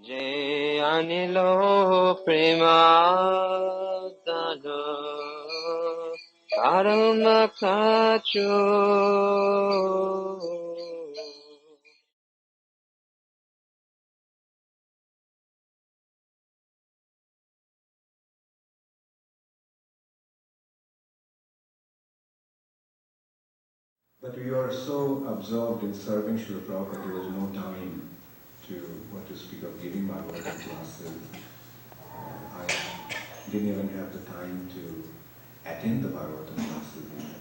Je anilo premadano karma kacho. But we are so absorbed in serving Srila Prabhupada, there was no time to, what to speak of, giving Bhagavatam classes. I didn't even have the time to attend the Bhagavatam classes even.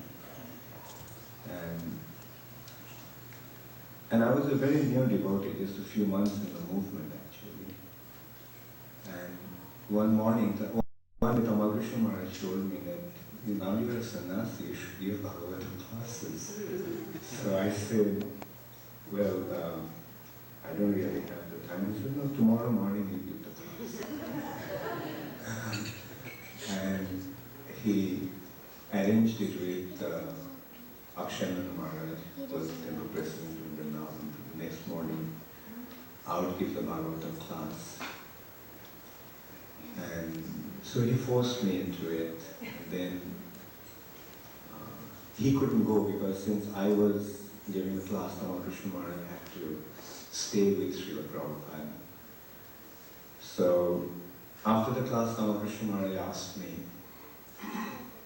And I was a very new devotee, just a few months in the movement actually. And one morning, one day Tamal Krishna Maharaj told me that now you are a sannyasi, you should give Bhagavatam classes. So I said, well, I don't really have the time. He said, no, tomorrow morning you give the class. And he arranged it with Akshananda Maharaja, who was the temple president in Vrindavan. The next morning, I would give the Bhagavatam class. And so he forced me into it. And then he couldn't go because since I was giving the class, Tamal Krishna Maharaj had to stay with Srila Prabhupada. So after the class, Tamal Krishna Maharaj asked me,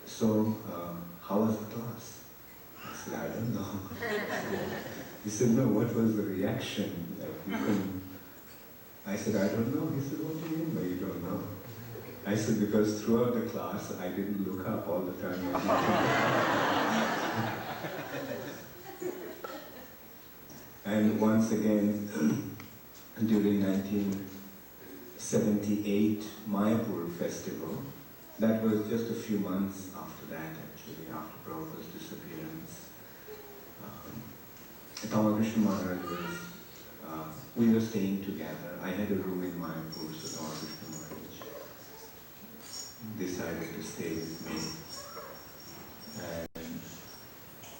so how was the class? I said, I don't know. He said, no, what was the reaction? I said, I don't know. He said, what do you mean by you don't know? I said, because throughout the class, I didn't look up all the time. And once again, during 1978 Mayapur festival, that was just a few months after that actually, after Prabhupada's disappearance. Tamal Krishna Maharaj was, we were staying together. I had a room in Mayapur, so Tamal Krishna Maharaj decided to stay with me. And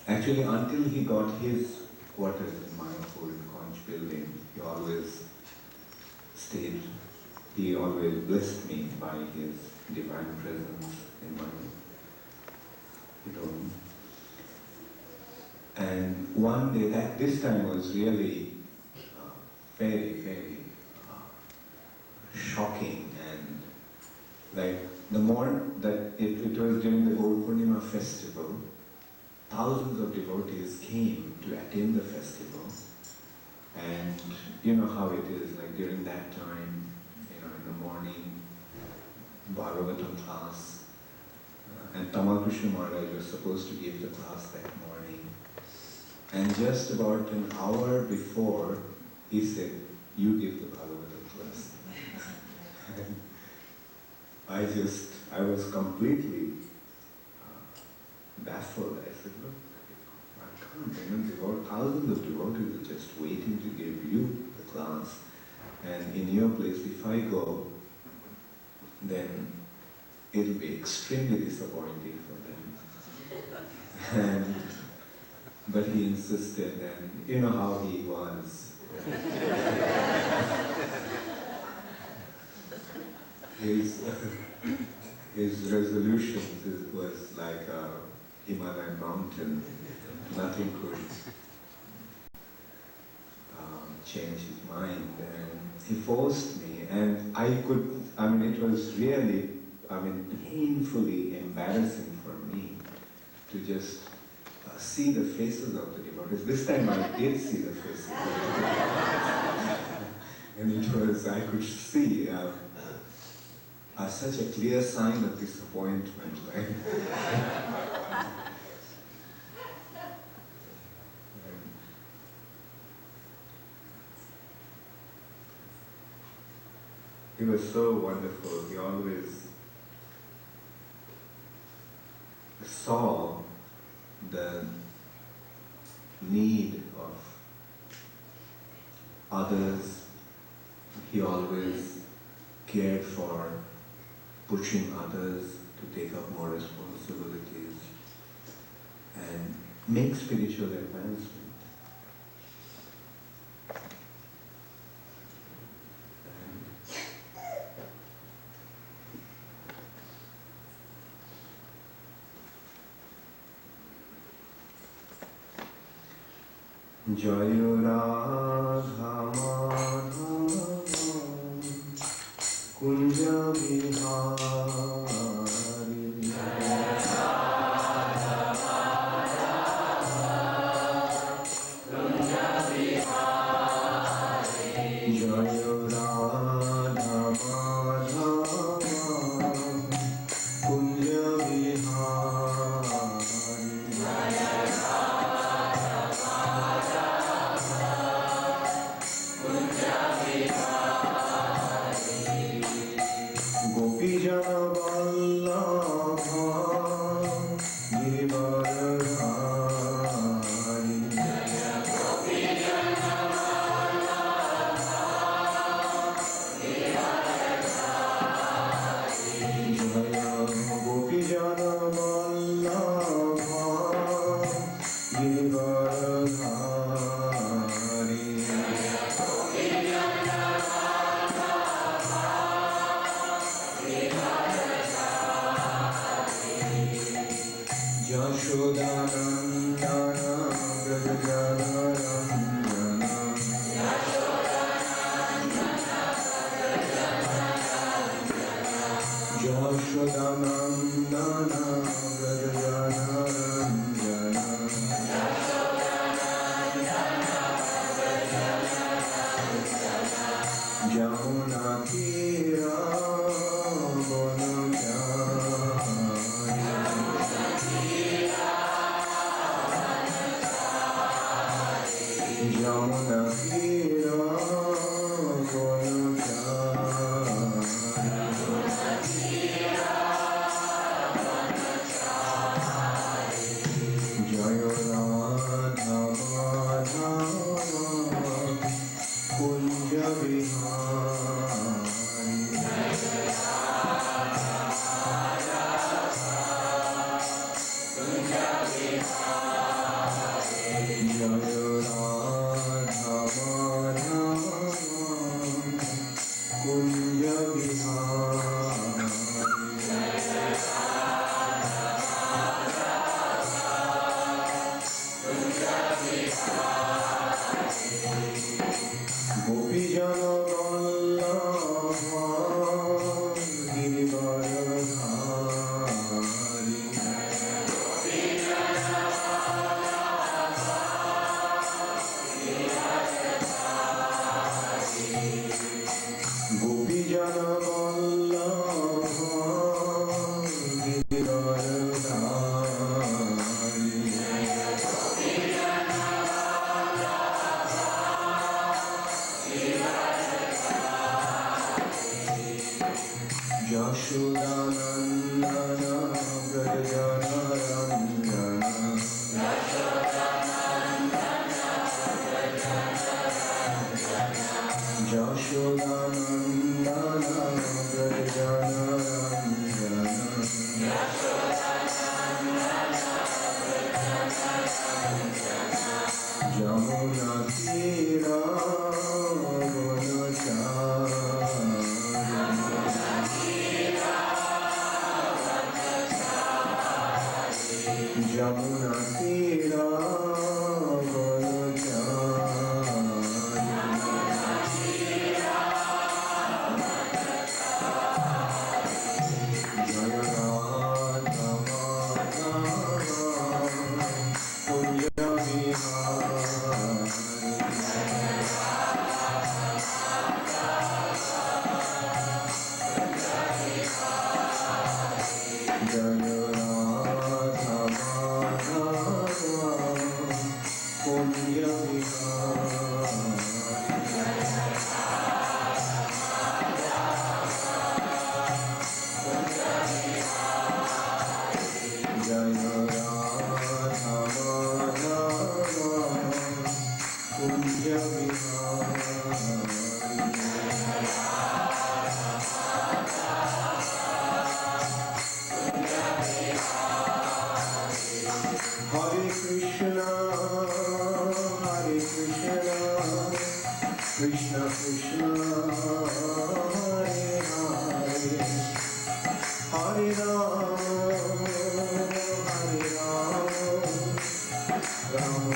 actually, until he got his quarters in Mayapur in Conch building, he always stayed, he always blessed me by his divine presence in my room. And one day, this time was really very, very shocking, and like the more that it was during the Gaur Purnima festival, thousands of devotees came to attend the festival. And you know how it is, like during that time, in the morning, Bhagavatam class, and Tamal Krishna Maharaj was supposed to give the class that morning. And just about an hour before, he said, you give the Bhagavatam class. And I was completely baffled. I said, look, I can't, thousands of devotees are just waiting to give you the class. And in your place, if I go, then it'll be extremely disappointing for them. But he insisted, and you know how he was. His resolutions was like a Himalayan mountain. Nothing could change his mind. And he forced me, and it was really, painfully embarrassing for me to just see the faces of the devotees. This time I did see the faces of the devotees. And I could see such a clear sign of disappointment, right? He was so wonderful. He always saw the need of others. He always cared for pushing others to take up more responsibilities and make spiritual advancement. And Jaya Radha Madhava Kunja Vihari Jaya Radha Madhava Kunja Vihari Gopi Jana Vallabha Girivaradhari Jaya Gopi Jana Vallabha Girivaradhari Yashodanandana Vrajajanarandana Yashodanandana Vrajajanarandana Jamunatira Vanachari Jamunatira Vanachari Jaya Radha Madhava Kunja Vihari Jaya Radha Madhava Kunja Vihari Gopi Jana Vallabha Girivaradhari Gopi Jana Vallabha Girivaradhari Yashodanandana Vrajajanarandana Yashodanandana Vrajajanarandana Jamunatira Vanachari Jamunatira Jaya Radha Madhava Kunja Vihari Jaya Radha Madhava Kunja Vihari Jaya Radha Madhava Kunja Hare Krishna Krishna Krishna Hare Hare Hare Ram Ram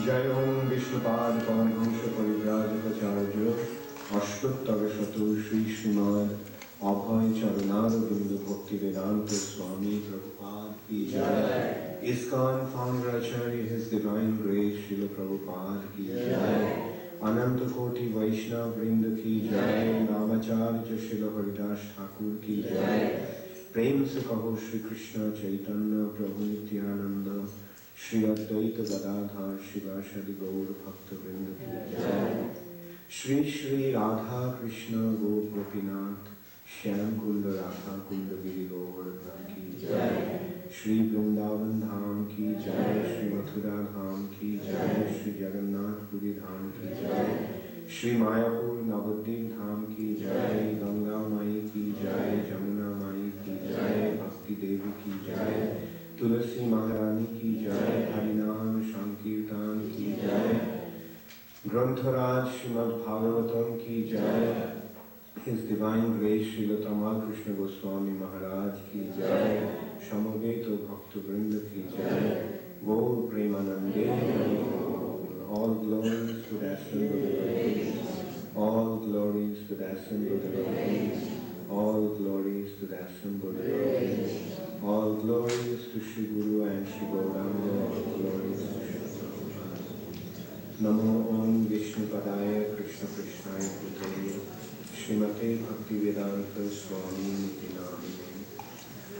Jai Om Vishnupad Paramahamsa Parivrajakacarya Ashtottara Shatu Shri Srimad Abhay Charunara Bindu Bhaktivedanta Swami Prabhupada Ki Jai. ISKCON founder Acharya His Divine Grace Srila Prabhupada Ki Jai. Ananta Koti Vaishnava Vrinda Ki Jai. Namacharya Srila Haridas Thakur Ki Jai. Prem se kaho Shri Krishna Chaitanya Prabhu Nityananda Shri Advaita Gadadhar Shivashadi Gaur Bhakta Vrinda Ki Jai. Shri Shri Radha Krishna Gopinath Shyam Kunda Radha Kunda Giri Govardhan Ki Jai. Shri Vrindavan Dham Ki Jai. Shri Mathura Dham Ki Jai. Shri Jagannath Puri Dham Ki Jai. Shri Mayapur Navadvip Dham Ki Jai. Ganga Mai Ki Jai. Jamuna Mai Ki Jai. Bhakti Devi Ki Jai. तुलसी महारानी की जय, हरिनाम संकीर्तन की जय, ग्रंथराज श्रीमद् भागवतम की जय, His Divine Grace Srila Tamal Krishna Goswami Maharaj ki jai, Shamaveto Bhaktivedanta ki jai, Gaur Premanande, all glories to the assembled devotees, all glories to the assembled devotees, all glories to the assembled devotees, all glories to Shri Guru and Shri Gauranga, all glories to Shri Prabhupada. Namo Om Vishnu Padaya Krishna Krishnaya Bhutale Srimate Bhaktivedanta Swami Namine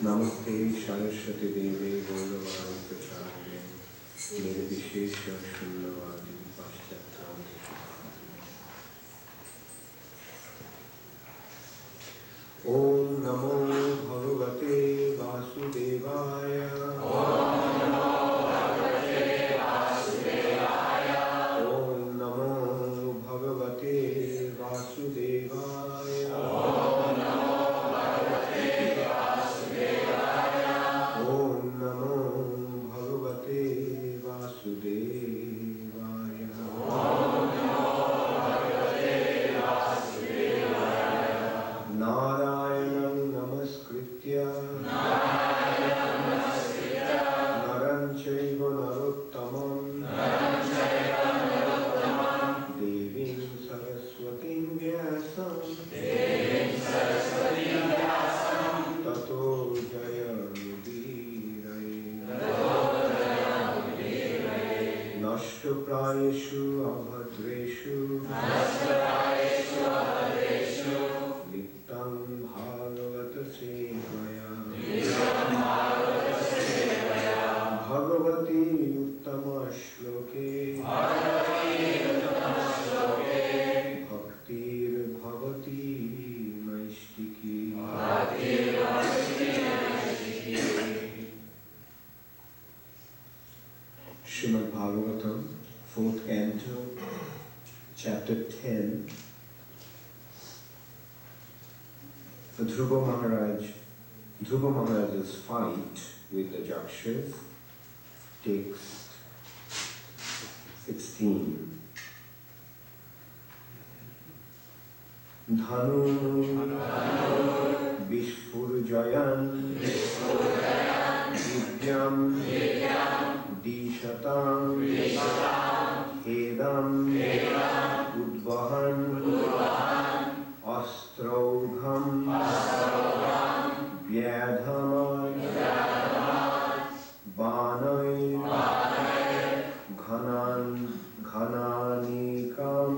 Namaste Saraswati Deve Gauravani Pracharine Nirvishesha Shunyavadi Paschatyanti. Om Namo Bhagavate Vasudevaya. Dhruva Maharaja's fight with the Jakshas, text 16. Dhanu Vishpurjayan Divyam Dishatam Hedam Udvahan Astraugham Vyadhamay Vanay Ghananikam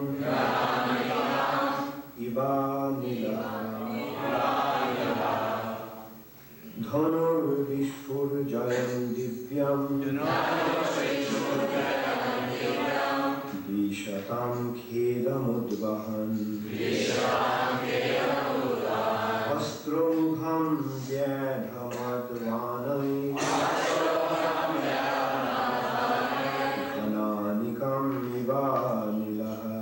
Ivanila Dhanur Vishpurjayan Divyam Dishatam Khedam Udvahan Astrogham Vyadhamadvanai Ghananikam Ivanilaha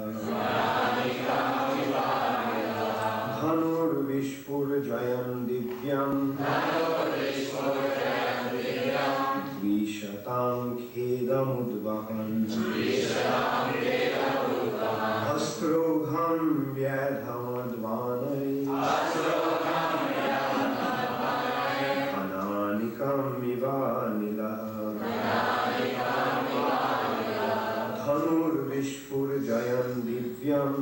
Dhanur Vishpurjayan Divyam Vishatam Khedam Udvahan Astrogham Vyadhamadvanai Dhanur Vishpurjayan Divyam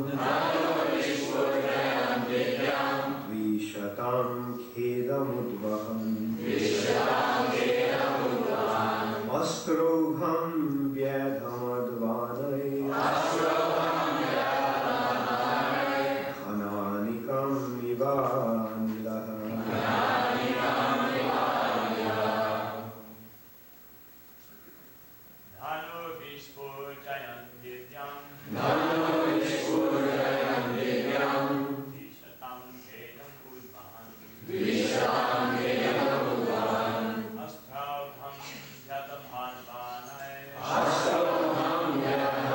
Vishatam Khedam Udvahan Astrogham Vyadhamadvanai Ghananikam Ivanilaha. Astrogham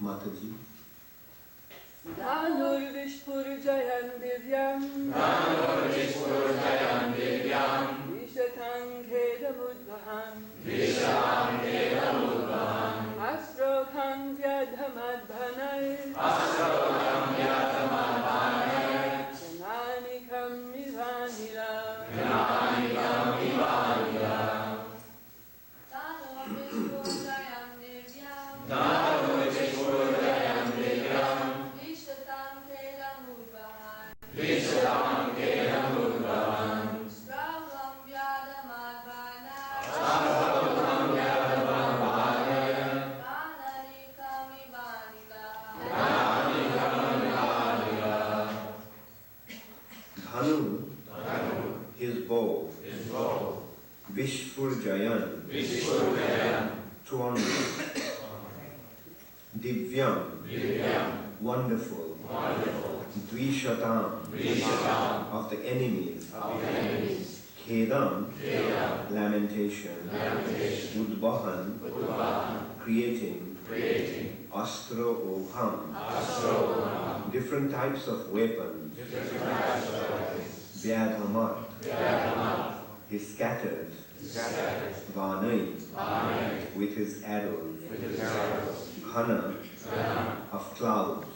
Mataji. Dhanur Vishpurjayan Divyam Dhanur Vishpurjayan Divyam Vishatang Khedamudvahan Vishatang Khedamudvahan Astrokham Vyadhamadbhanai Astrokham Vyadhamadbhanai Jananikam Ivanila Jananikam Ivanila Dhanur Vishpurjayan Divyam Dhanur Vishpurjayan Divyam Vishatang Khedamudvahan Vishatang Khedamudvahan Astrokham Vyadhamadbhanai Astrokham Vyadhamadbhanai Jananikam Ivanila Jananikam Ivanila Dhanu, his bow. Vishpurjayan, strong. Divyam, wonderful. Dvishatam, of the enemies. Khedam, lamentation. Udbahan, creating. Astro Oham, different types of weapons. Vyadhamat, he scatters. Vanai, with his arrows. Ghana, of clouds.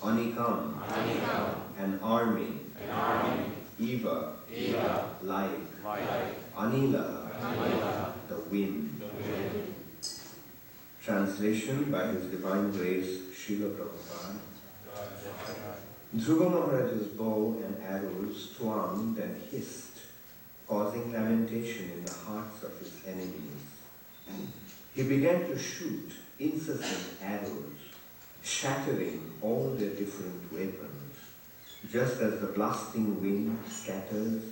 Anikam, an army. Eva, like. Anila, the wind. Translation by His Divine Grace, Srila Prabhupada. Dhruva Maharaja's bow and arrows twanged and hissed, causing lamentation in the hearts of his enemies. He began to shoot incessant arrows, shattering all their different weapons, just as the blasting wind scatters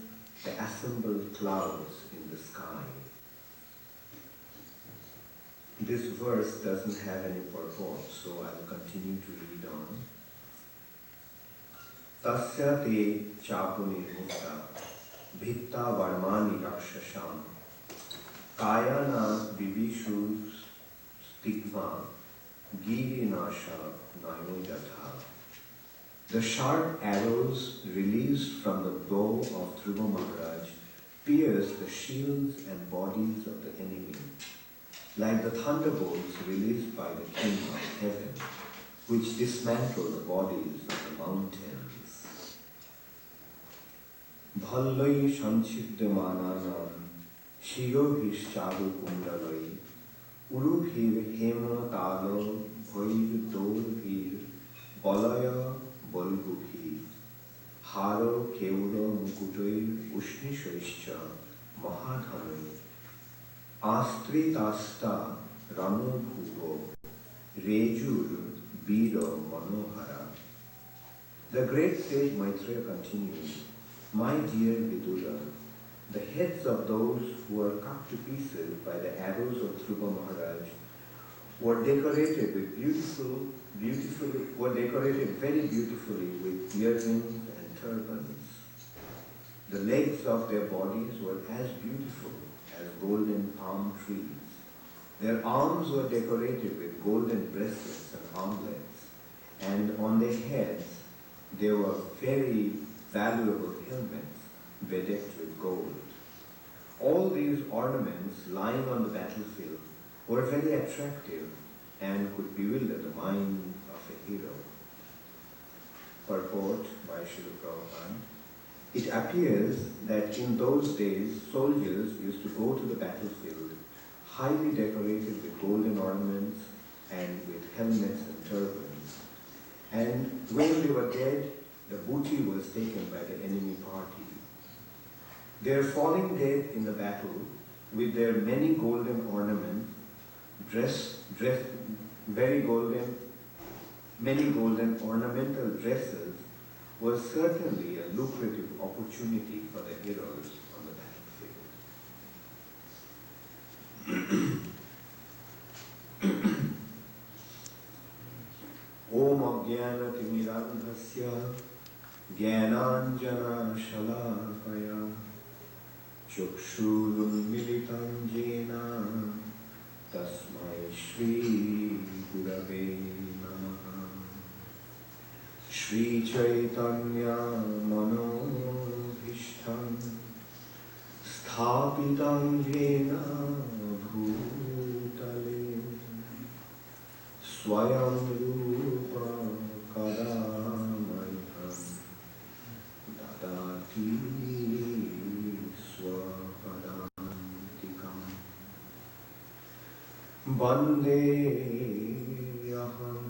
the assembled clouds in the sky. This verse doesn't have any purport, so I'll continue to read on. Tasya te chapuni mutta bhitta varmani rakshasham kayana vibhishu stigma giri nasha nayojatha. The sharp arrows released from the bow of Dhruva Maharaj pierced the shields and bodies of the enemy, like the thunderbolts released by the King of Heaven, which dismantle the bodies of the mountains. Bhallai sanchidyamananam shirohis charu kundalai urubhir hema talo bhair dorhir balaya balgubhir haro keura mukutoir ushnishaischa mahadhanai Astritasta Ramo Bhuvo Rejur Biro Manohara. The great sage Maitreya continues, my dear Vidura, the heads of those who were cut to pieces by the arrows of Dhruva Maharaj were decorated with very beautifully with earrings and turbans. The legs of their bodies were as beautiful as golden palm trees. Their arms were decorated with golden bracelets and armlets, and on their heads there were very valuable helmets bedecked with gold. All these ornaments lying on the battlefield were very attractive and could bewilder the mind of a hero. Purport by Srila Prabhupada. It appears that in those days, soldiers used to go to the battlefield highly decorated with golden ornaments and with helmets and turbans. And when they were dead, the booty was taken by the enemy party. Their falling dead in the battle, with their many golden ornaments, many golden ornamental dresses, was certainly a lucrative opportunity for the heroes on the battlefield. Om Ajnana Timirandhasya Jnananjana Shalakaya Chukshurunmilitam Jena Tasmai Shri Gurave Gurave Namaha. Shri Chaitanya Manobhishtam Sthapitam Jena Bhutale Swayam Rupa Kadamayam Dadati Swapadantikam Bande Aham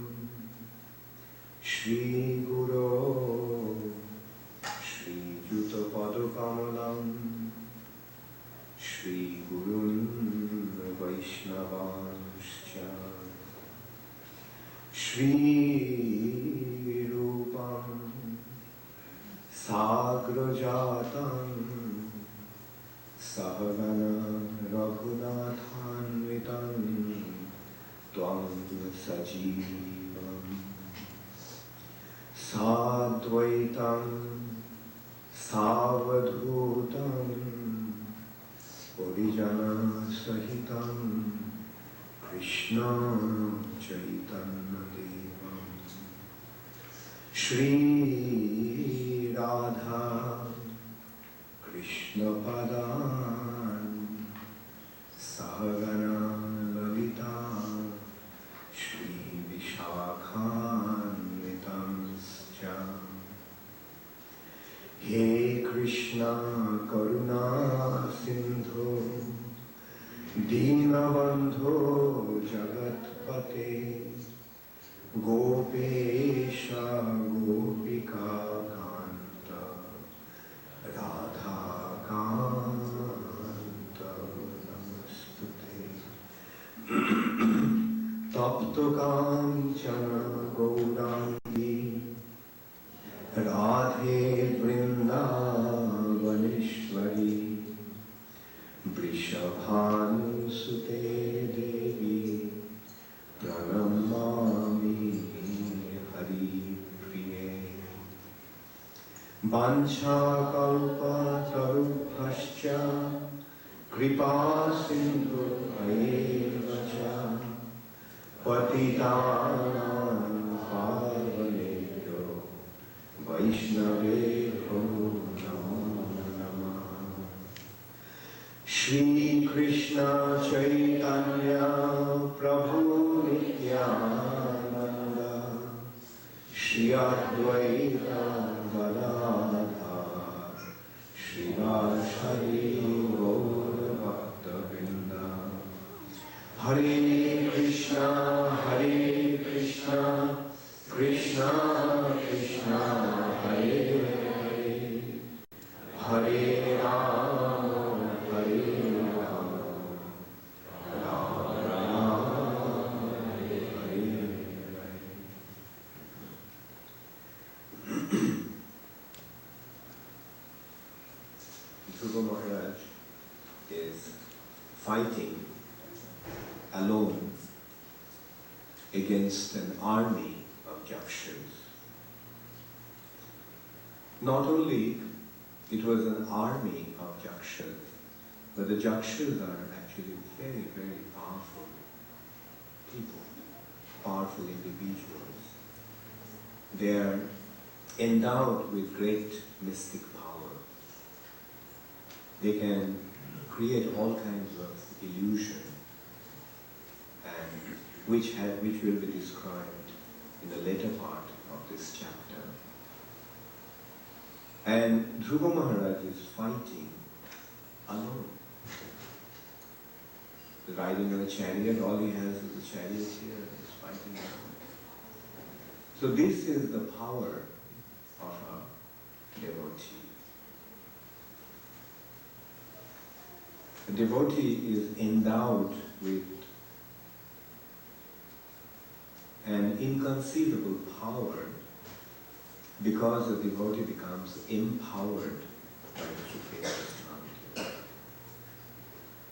Shri Guru Shri Juta Padukamalam Shri Gurun Vaishnavanscha Shri Rupam Sagrajatam Savagana Raghunathanvitam Tvam Sajivam Sadvaitam Savadhutam Parijana Sahitam Krishna Chaitanya Devam Shri Radha Krishna Padan Sahagana Lalita Shri Vishakhan Nitanscha He Krishna Karuna Sindhu Dinabandho Jagatpate Gopesha Gopika Kanta Radha Kanta Namastute Tapto Kanchana Gaurangi Radhe Vrindavaneshwari Vrishabhanusute Devi Pranamami Hari Priye Vancha Kalpa Tarubhascha Kripa Sindhu Ayevacha Patitanam Pavanebhyo Vaishnavebhyo Namo Namah Shri Krishna Chaitanya Prabhu Nityananda Shri Advaita Gadadhar Srivasari Gaur Bhaktivedanta Hare Krishna Krishna Krishna Hare Hare Hare Rama Hare Rama Rama Rama Hare Hare. Dhruva Maharaj is fighting alone against an army of Jakshas. Not only it was an army of Jakshas, but the Jakshas are actually very, very powerful people, powerful individuals. They are endowed with great mystic power. They can create all kinds of illusion, and which will be described in the later part of this chapter. And Dhruva Maharaj is fighting alone. Riding on a chariot, all he has is a chariot here, he's fighting alone. So this is the power of a devotee. The devotee is endowed with an inconceivable power because the devotee becomes empowered by the Supreme Personality.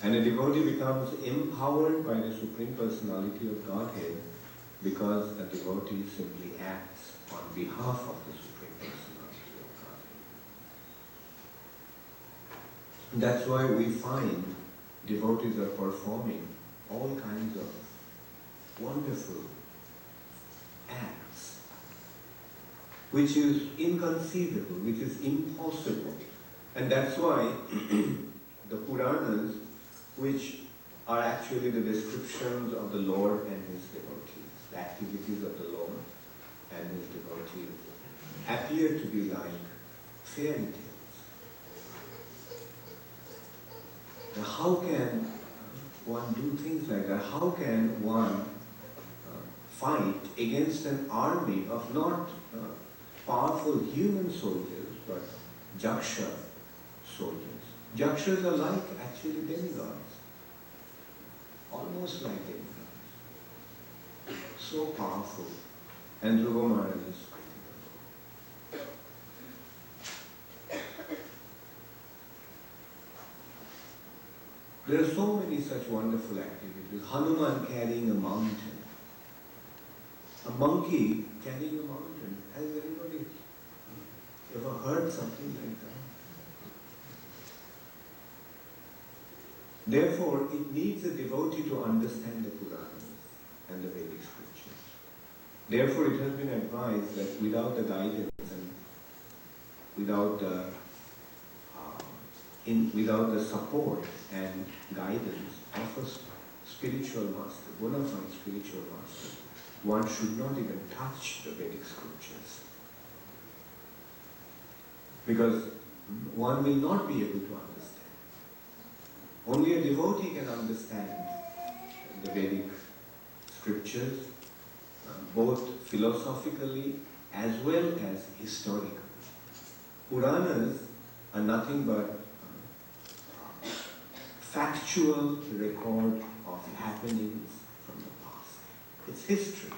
And a devotee becomes empowered by the Supreme Personality of Godhead because a devotee simply acts on behalf of the Supreme Personality of Godhead. That's why we find devotees are performing all kinds of wonderful which is inconceivable, which is impossible. And that's why the Puranas, which are actually the descriptions of the Lord and His devotees, the activities of the Lord and His devotees, appear to be like fairy tales. Now, how can one do things like that? How can one fight against an army of not powerful human soldiers, but Jaksha soldiers? Jakshas are like actually demigods, almost like demigods, so powerful. And Dhruva Maharaj is fighting alone. There are so many such wonderful activities. Hanuman carrying a mountain. A monkey carrying a mountain. Has anybody ever heard something like that? Therefore, it needs a devotee to understand the Puranas and the Vedic scriptures. Therefore, it has been advised that without the guidance and without the support and guidance of a spiritual master, bona fide spiritual master, one should not even touch the Vedic scriptures. Because one will not be able to understand. Only a devotee can understand the Vedic scriptures, both philosophically as well as historically. Puranas are nothing but factual record of happenings from the past. It's history.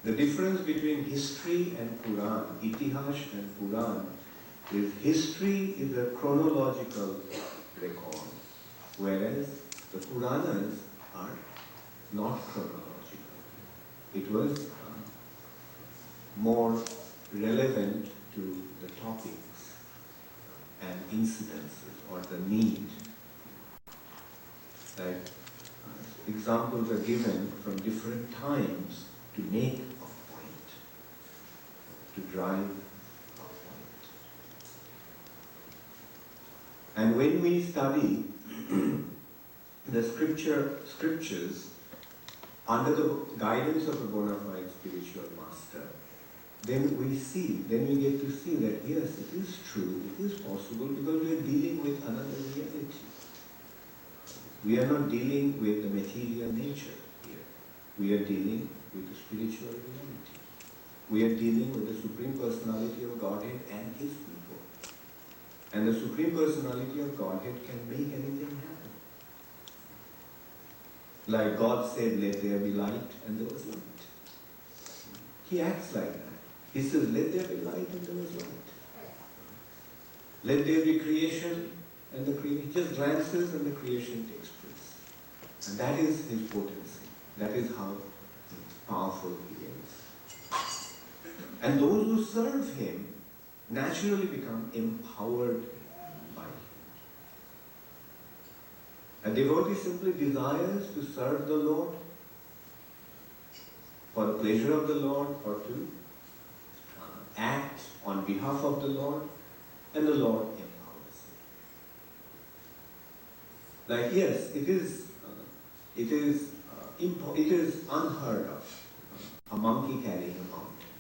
The difference between history and Puran, Itihash and Puran, is history is a chronological record, whereas the Puranas are not chronological. It was more relevant to the topics and incidences or the need. Like examples are given from different times to make a point, to drive a point. And when we study the scriptures under the guidance of a bona fide spiritual master, then we get to see that yes, it is true, it is possible, because we are dealing with another reality. We are not dealing with the material nature here. We are dealing with the spiritual reality. We are dealing with the Supreme Personality of Godhead and His people. And the Supreme Personality of Godhead can make anything happen. Like God said, let there be light, and there was light. He acts like that. He says, let there be light, and there was light. Let there be creation, and the creation just glances and the creation takes place. And that is His potency. That is how powerful He is. And those who serve Him naturally become empowered by Him. A devotee simply desires to serve the Lord for the pleasure of the Lord, or to act on behalf of the Lord, and the Lord empowers him. Like, yes, it is unheard of, a monkey carrying a mountain.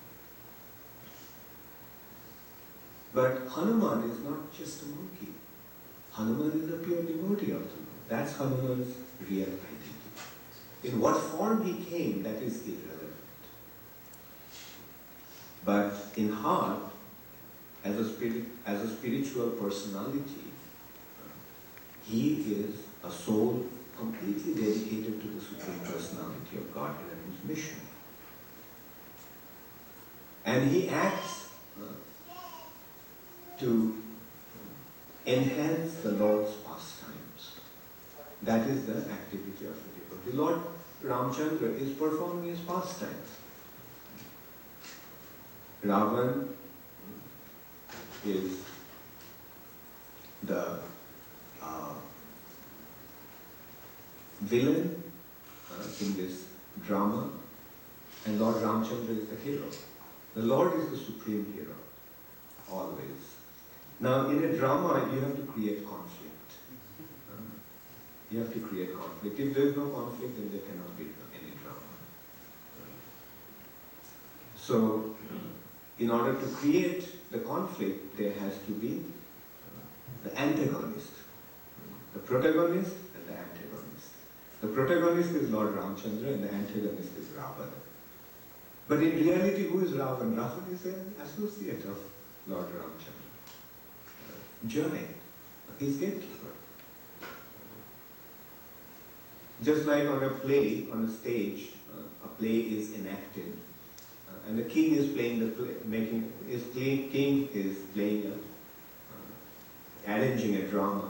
But Hanuman is not just a monkey. Hanuman is a pure devotee of the Lord. That's Hanuman's real identity. In what form he came, that is irrelevant. But in heart, as a spiritual personality, he is a soul completely dedicated to the Supreme Personality of Godhead and His mission. And he acts to enhance the Lord's pastimes. That is the activity of the devotee. Lord Ramchandra is performing his pastimes. Ravan is the villain in this drama, and Lord Ramchandra is the hero. The Lord is the supreme hero, always. Now, in a drama, you have to create conflict. You have to create conflict. If there is no conflict, then there cannot be any drama. So, in order to create the conflict, there has to be the antagonist, the protagonist and the antagonist. The protagonist is Lord Ramchandra and the antagonist is Ravana. But in reality, who is Ravana? Ravana is an associate of Lord Ramchandra. Jai, his gatekeeper. Just like on a play, on a stage, a play is enacted, and the king is playing the play, king is playing arranging a drama.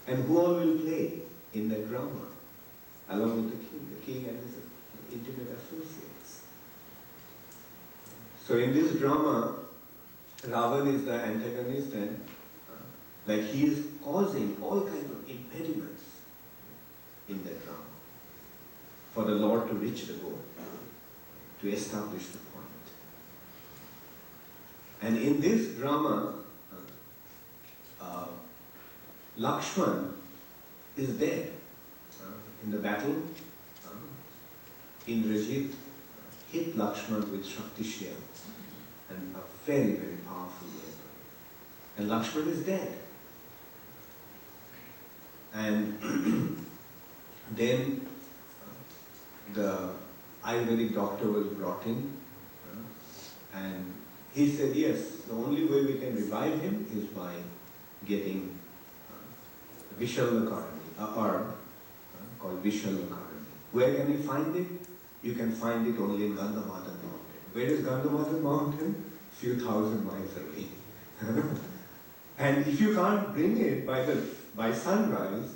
And who all will play in the drama? Along with the king and his intimate associates. So in this drama, Ravan is the antagonist and like he is causing all kinds of impediments in the drama for the Lord to reach the goal, to establish the point. And in this drama, Lakshman is there in the battle. Indrajit hit Lakshman with Shakti Shield and a very, very powerful weapon. And Lakshman is dead. And then the Ayurvedic doctor was brought in and he said, yes, the only way we can revive him is by getting Vishalvakarani, a herb called Vishalvakarani. Where can you find it? You can find it only in Gandhamadhan mountain. Where is Gandhamadhan mountain? Few thousand miles away. And if you can't bring it by sunrise,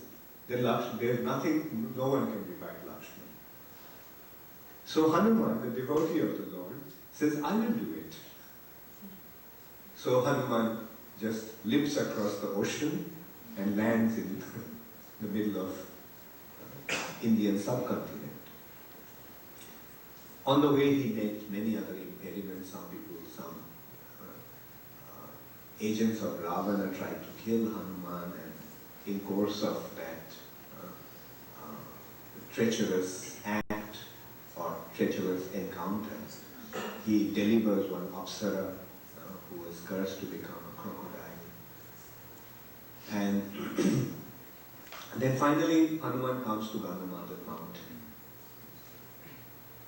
then there's nothing, no one can revive Lakshman. So Hanuman, the devotee of the Lord, says, I will do it. So Hanuman just leaps across the ocean and lands in the middle of Indian subcontinent. On the way he met many other impediments, some agents of Ravana tried to kill Hanuman, and in course of that treacherous act or treacherous encounter, he delivers one Apsara who was cursed to become a crocodile. And then finally Hanuman comes to Gandhamadhan mountain.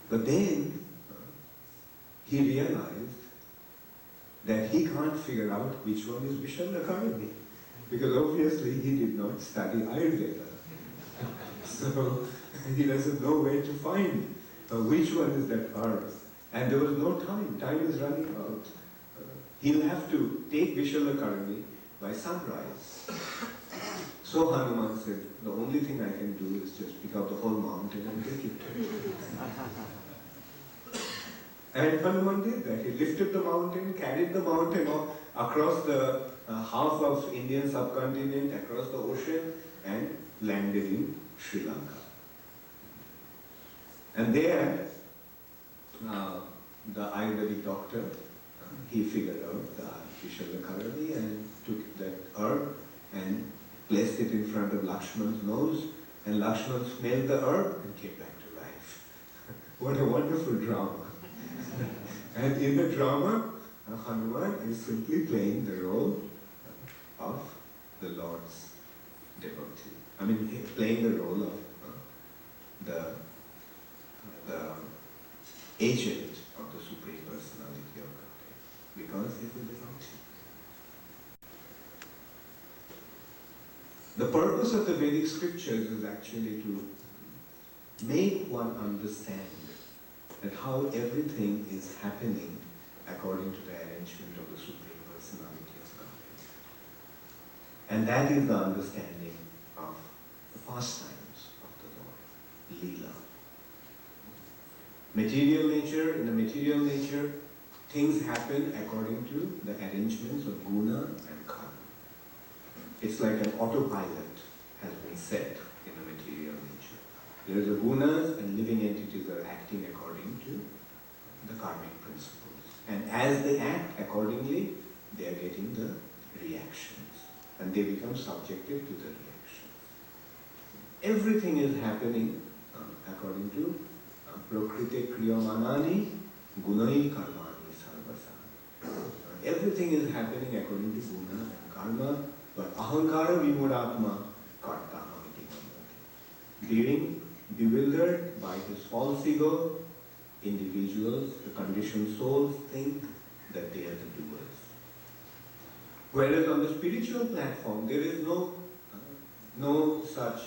But then he realized that he can't figure out which one is Vishalvakarani, because obviously he did not study Ayurveda. So he doesn't know where to find which one is that herb. And there was no time. Time is running out. He'll have to take Vishalvakarani by sunrise. So Hanuman said, the only thing I can do is just pick up the whole mountain and take it. And Hanuman did that. He lifted the mountain, carried the mountain across the half of Indian subcontinent, across the ocean, and landed in Sri Lanka. And there, the Ayurvedic doctor, he figured out the Vishalvakarani and took that herb and placed it in front of Lakshman's nose, and Lakshman smelled the herb and came back to life. What a wonderful drama. And in the drama, Hanuman is simply playing the role of the Lord's devotee. I mean, he's playing the role of the agent of the Supreme Personality of Godhead, because he's a devotee. The purpose of the Vedic scriptures is actually to make one understand that how everything is happening according to the arrangement of the Supreme Personality of Godhead. And that is the understanding of the pastimes of the Lord, Leela. Material nature, in the material nature, things happen according to the arrangements of Guna and Caru. It's like an autopilot has been set in the material nature. There is a gunas and living entities are acting according to the karmic principles. as they act accordingly, they are getting the reactions. And they become subjected to the reactions. Everything is happening according to Prakriti Kriyamanani Gunai Karmani Sarvasa. Everything is happening according to Guna and Karma, but Ahankara Vimuratma Karta Hamiti Mandati. Being bewildered by his false ego, individuals, the conditioned souls think that they are the doers. Whereas on the spiritual platform, there is no such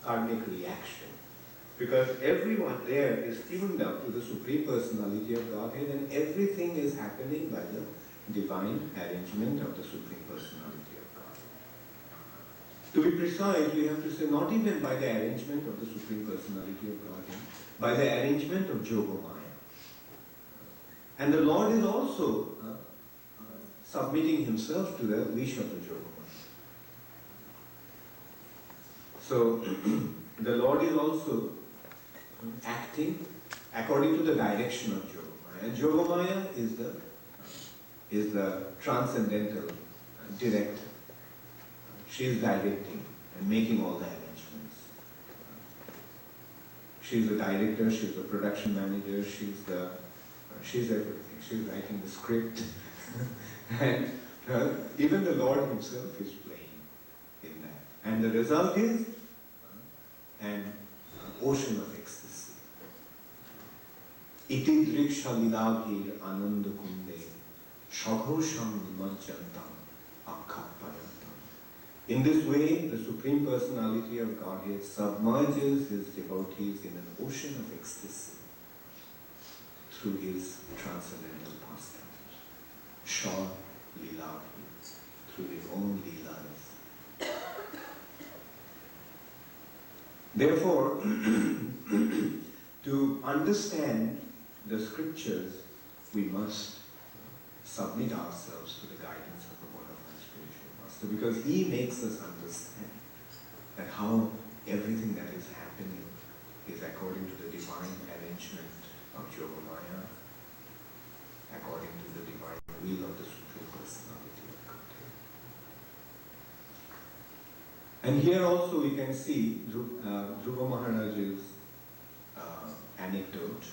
karmic reaction. Because everyone there is tuned up to the Supreme Personality of Godhead, and everything is happening by the divine arrangement of the Supreme Personality of Godhead. To be precise, we have to say not even by the arrangement of the Supreme Personality of Godhead, by the arrangement of Yogamaya. And the Lord is also submitting himself to the wish of the Yogamaya. So, the Lord is also acting according to the direction of Yogamaya. And Yogamaya is the transcendental director. She is directing and making all the arrangements. She is the director, she is the production manager, she's everything. She's writing the script. And even the Lord himself is playing in that. And the result is an ocean of ecstasy. Iti driksha lilabhir ananda kunde shaghosham nimajjantam akhapayantam. In this way, the Supreme Personality of Godhead submerges his devotees in an ocean of ecstasy through his transcendental pastimes. Shah lilabhir, through his own leelas. Therefore, to understand the scriptures, we must submit ourselves to the guidance of the Bodhisattva spiritual master, because he makes us understand that how everything that is happening is according to the divine arrangement of Yogamaya, according to the divine will of the Supreme Personality of Godhead. And here also we can see Dhruva Maharaj's anecdote.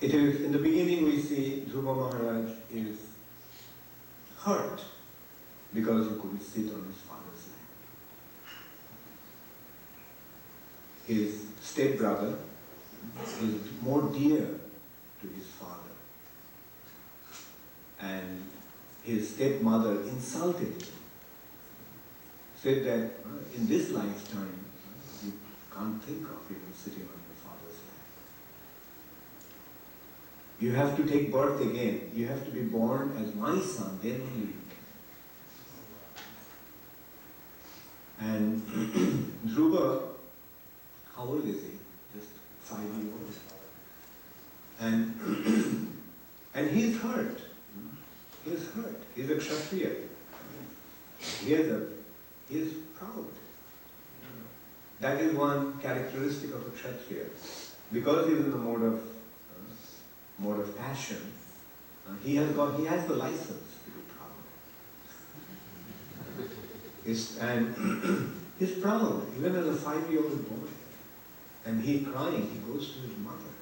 It is, in the beginning we see Dhruva Maharaj is hurt because he couldn't sit on his father's lap. His stepbrother is more dear to his father, and his stepmother insulted him, said that in this lifetime you can't think of even sitting on your father's lap. You have to take birth again. You have to be born as my son, then only you can. And Dhruva, how old is he? Just 5 years old. And he's hurt. He's hurt. He's a Kshatriya. He is proud. That is one characteristic of a Kshatriya. Because he is in the mode of passion, he has the license to be proud. And he's proud, even as a 5-year-old boy. And he crying, he goes to his mother.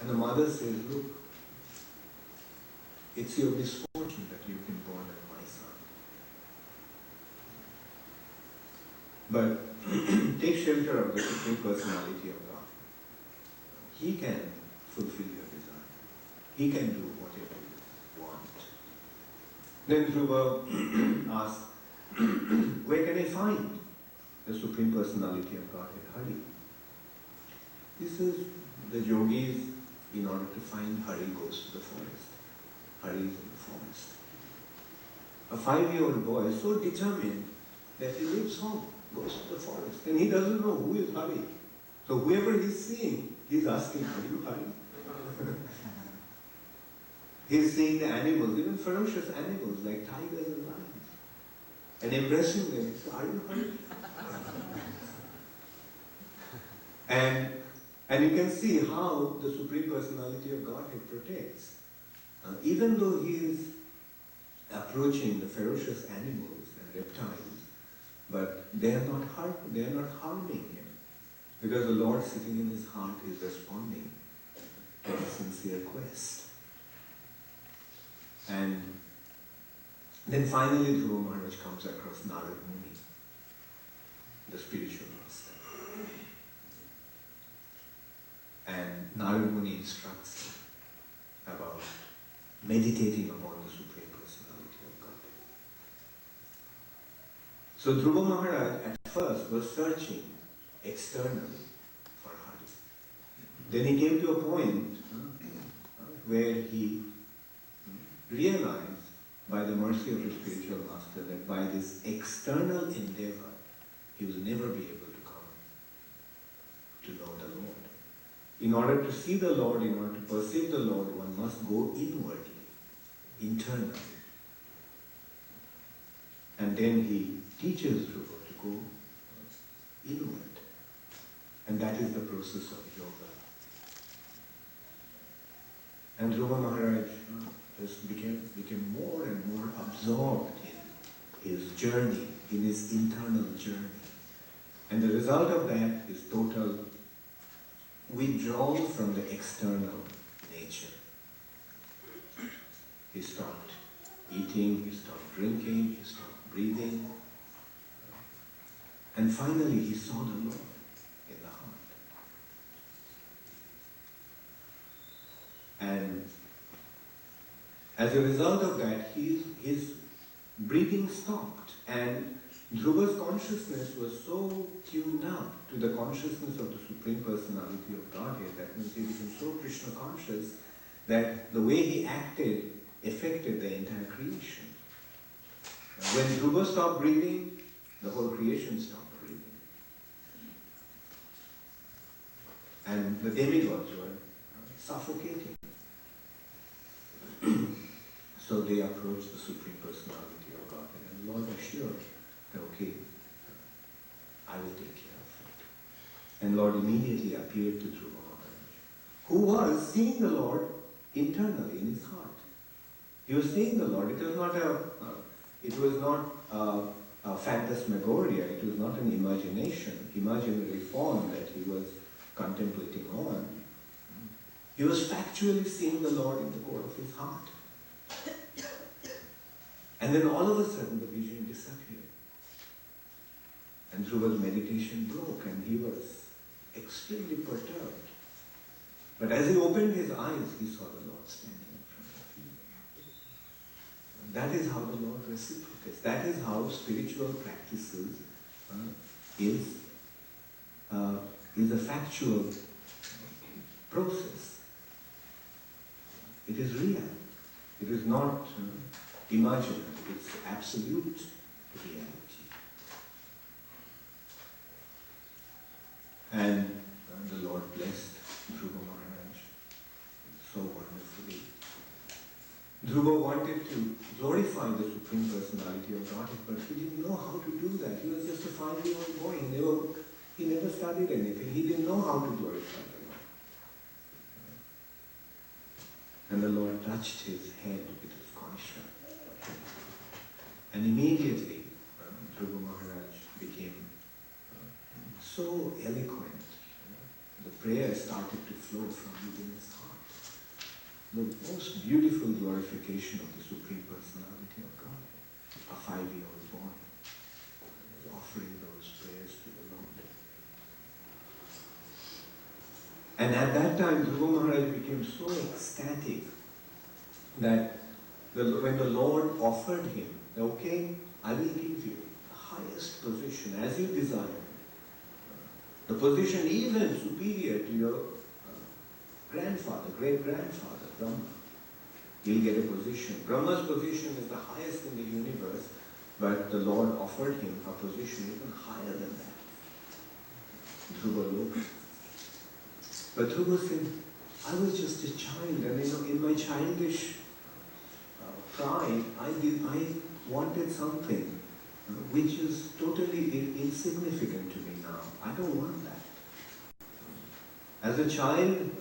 And the mother says, look, it's your misfortune that you've been born as my son. But take shelter of the Supreme Personality of God. He can fulfill your desire. He can do whatever you want. Then Dhruva asks, where can I find the Supreme Personality of Godhead, Hari? This is the yogis, in order to find Hari, goes to the forest. Hari is in the forest. A 5-year-old boy is so determined that he leaves home, goes to the forest, and he doesn't know who is Hari. So whoever he's seeing, he's asking, are you Hari? He's seeing the animals, even ferocious animals like tigers and lions, and embracing them. So, are you Hari? And And you can see how the Supreme Personality of Godhead protects. Even though he is approaching the ferocious animals and reptiles, but they are not harming him, because the Lord sitting in his heart is responding to a sincere quest. And then finally Dhruva Maharaj comes across Narad Muni, the spiritual master. And Narad Muni instructs him about meditating upon the Supreme Personality of Godhead. So Dhruva Maharaj at first was searching externally for Hari. Then he came to a point where he realized by the mercy of his spiritual master that by this external endeavor he will never be able to come to know the Lord. In order to see the Lord, in order to perceive the Lord, one must go inwardly, internally. And then he teaches Dhruva to go inward. And that is the process of yoga. And Dhruva Maharaj became more and more absorbed in his journey, in his internal journey. And the result of that is total withdrawal from the external nature. He stopped eating, he stopped drinking, he stopped breathing. And finally he saw the Lord in the heart. And as a result of that, his breathing stopped, and Dhruva's consciousness was so tuned up to the consciousness of the Supreme Personality of Godhead, that means he became so Krishna conscious that the way he acted affected the entire creation. When Dhruva stopped breathing, the whole creation stopped breathing. And the demigods were suffocating. So they approached the Supreme Personality of Godhead, and the Lord assured that, okay, I will take care of it. And Lord immediately appeared to Dhruva Maharaj, who was seeing the Lord internally in his heart. He was seeing the Lord. It was not a phantasmagoria. It was not an imaginary form that he was contemplating on. He was factually seeing the Lord in the core of his heart. And then all of a sudden the vision disappeared. And Dhruva's meditation broke and he was extremely perturbed. But as he opened his eyes, he saw the Lord standing in front of him. And that is how the Lord reciprocates. That is how spiritual practices is a factual process. It is real. It is not imaginary. It's absolute reality. And the Lord blessed Dhruva Maharaj so wonderfully. Dhruva wanted to glorify the Supreme Personality of Godhead, but he didn't know how to do that. He was just a 5-year-old boy. He never studied anything. He didn't know how to glorify the Lord. And the Lord touched his head with his conscience. And immediately, Dhruva Maharaj became so eloquent. The prayer started to flow from within his heart. The most beautiful glorification of the Supreme Personality of God. A 5-year-old boy offering those prayers to the Lord. And at that time, Dhruva Maharaj became so ecstatic that when the Lord offered him, okay, I will give you the highest position as you desire. The position even superior to your grandfather, great-grandfather, Brahma. You'll get a position. Brahma's position is the highest in the universe, but the Lord offered him a position even higher than that. Dhruva looked. But Dhruva said, I was just a child, and in my childish pride, I wanted something which is totally insignificant to me now. I don't want that. As a a child,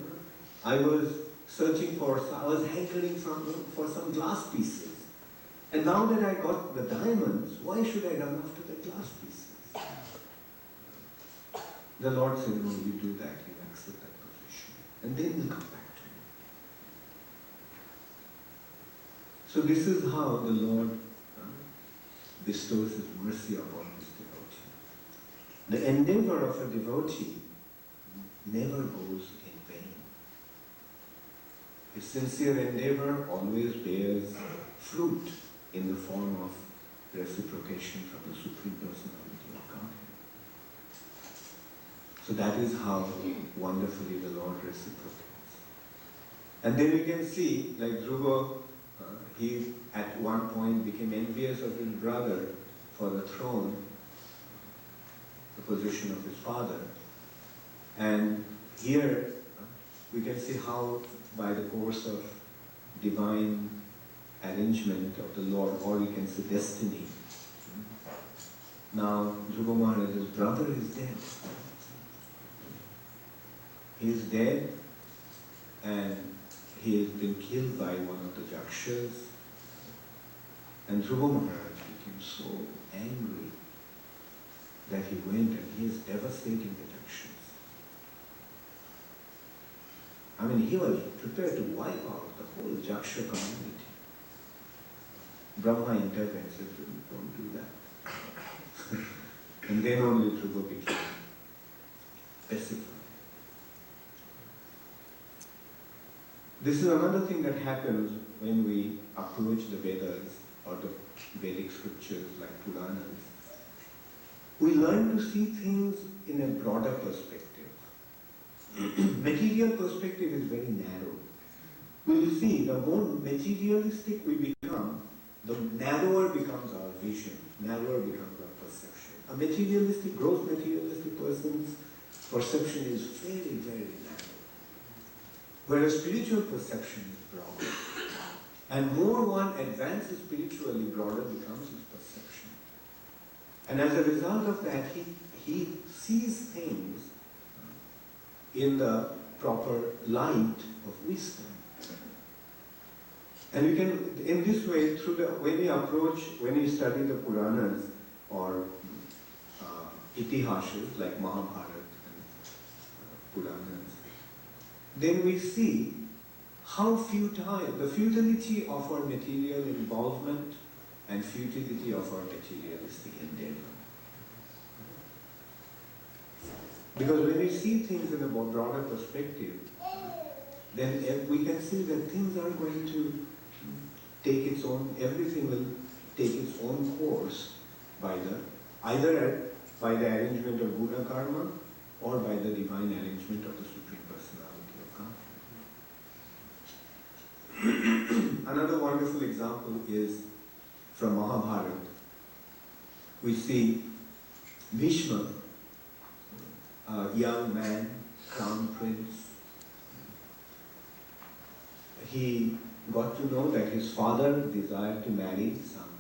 I was searching for, I was hankering for some glass pieces. And now that I got the diamonds, why should I run after the glass pieces? The Lord said, no, you do that, you accept that position. And then you come back to me. So this is how the Lord bestows His mercy upon His devotee. The endeavor of a devotee never goes in vain. His sincere endeavor always bears fruit in the form of reciprocation from the Supreme Personality of Godhead. So that is how wonderfully the Lord reciprocates. And then we can see, like Dhruva, he at one point became envious of his brother for the throne, the position of his father. And here we can see how by the course of divine arrangement of the Lord, or we can say destiny, now Dhruva Maharaja's brother is dead. He is dead and he has been killed by one of the Jakshas. And Dhruva Maharaj became so angry that he went and he is devastating the Jakshas. I mean, he was prepared to wipe out the whole Jaksha community. Brahma intervened and said, don't do that. And then only Dhruva became pacified. This is another thing that happens when we approach the Vedas or the Vedic scriptures like Puranas. We learn to see things in a broader perspective. Material perspective is very narrow. We will see the more materialistic we become, the narrower becomes our vision, narrower becomes our perception. A materialistic, gross materialistic person's perception is very, very narrow. Whereas spiritual perception is broad. And more one advances spiritually, broader becomes his perception. And as a result of that, he sees things in the proper light of wisdom. And we can, in this way, when we study the Puranas or Itihasas like Mahabharata and Puranas, then we see how futile, the futility of our material involvement and futility of our materialistic endeavor. Because when we see things in a broader perspective, then we can see that things are going to take its own, everything will take its own course by either by the arrangement of Guna Karma or by the divine arrangement of the Supreme Personality of God. Another wonderful example is from Mahabharata. We see Bhishma, a young man, crown prince. He got to know that his father desired to marry some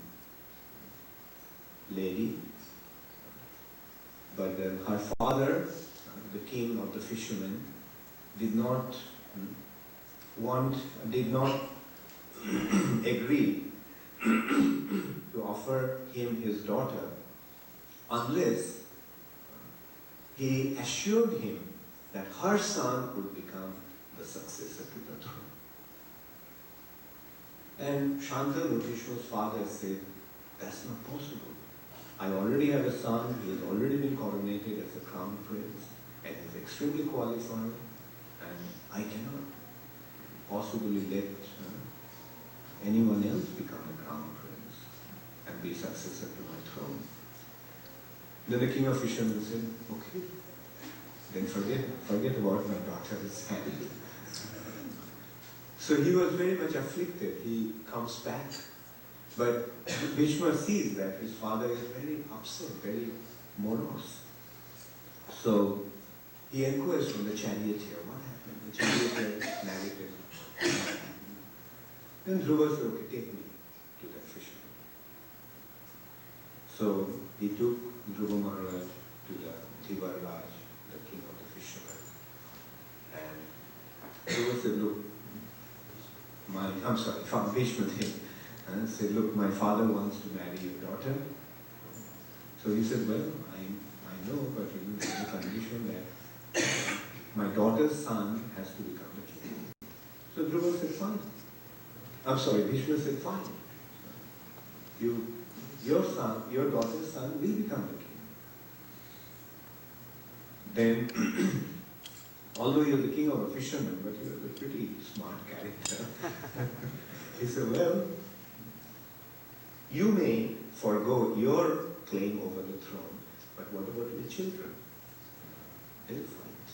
lady, but her father, the king of the fishermen, did not agree to offer him his daughter unless he assured him that her son would become the successor to the throne. And Shantanu, Vishnu's father, said, that's not possible. I already have a son, he has already been coronated as a crown prince, and is extremely qualified, and I cannot possibly let anyone else become a crown prince and be successor to my throne. Then the king of fishermen said, okay, then forget about my daughter's hand. So he was very much afflicted. He comes back. But Bhishma sees that his father is very upset, very morose. So he inquires from the charioteer, what happened? The charioteer narrated. Then Dhruva said, okay, take me to that fisherman. So he took Dhruva Maharaj to the Dhivar Raj, the king of the fishermen. And I'm sorry, from Bhishma Dev, and said, look, my father wants to marry your daughter. So he said, well, I know, but there's a condition that my daughter's son has to become the king. So Dhruva said, fine. I'm sorry, Bhishma said, fine. Your daughter's son will become the king. Then, although you're the king of a fisherman, but you're a pretty smart character. He said, well, you may forego your claim over the throne, but what about the children? They'll fight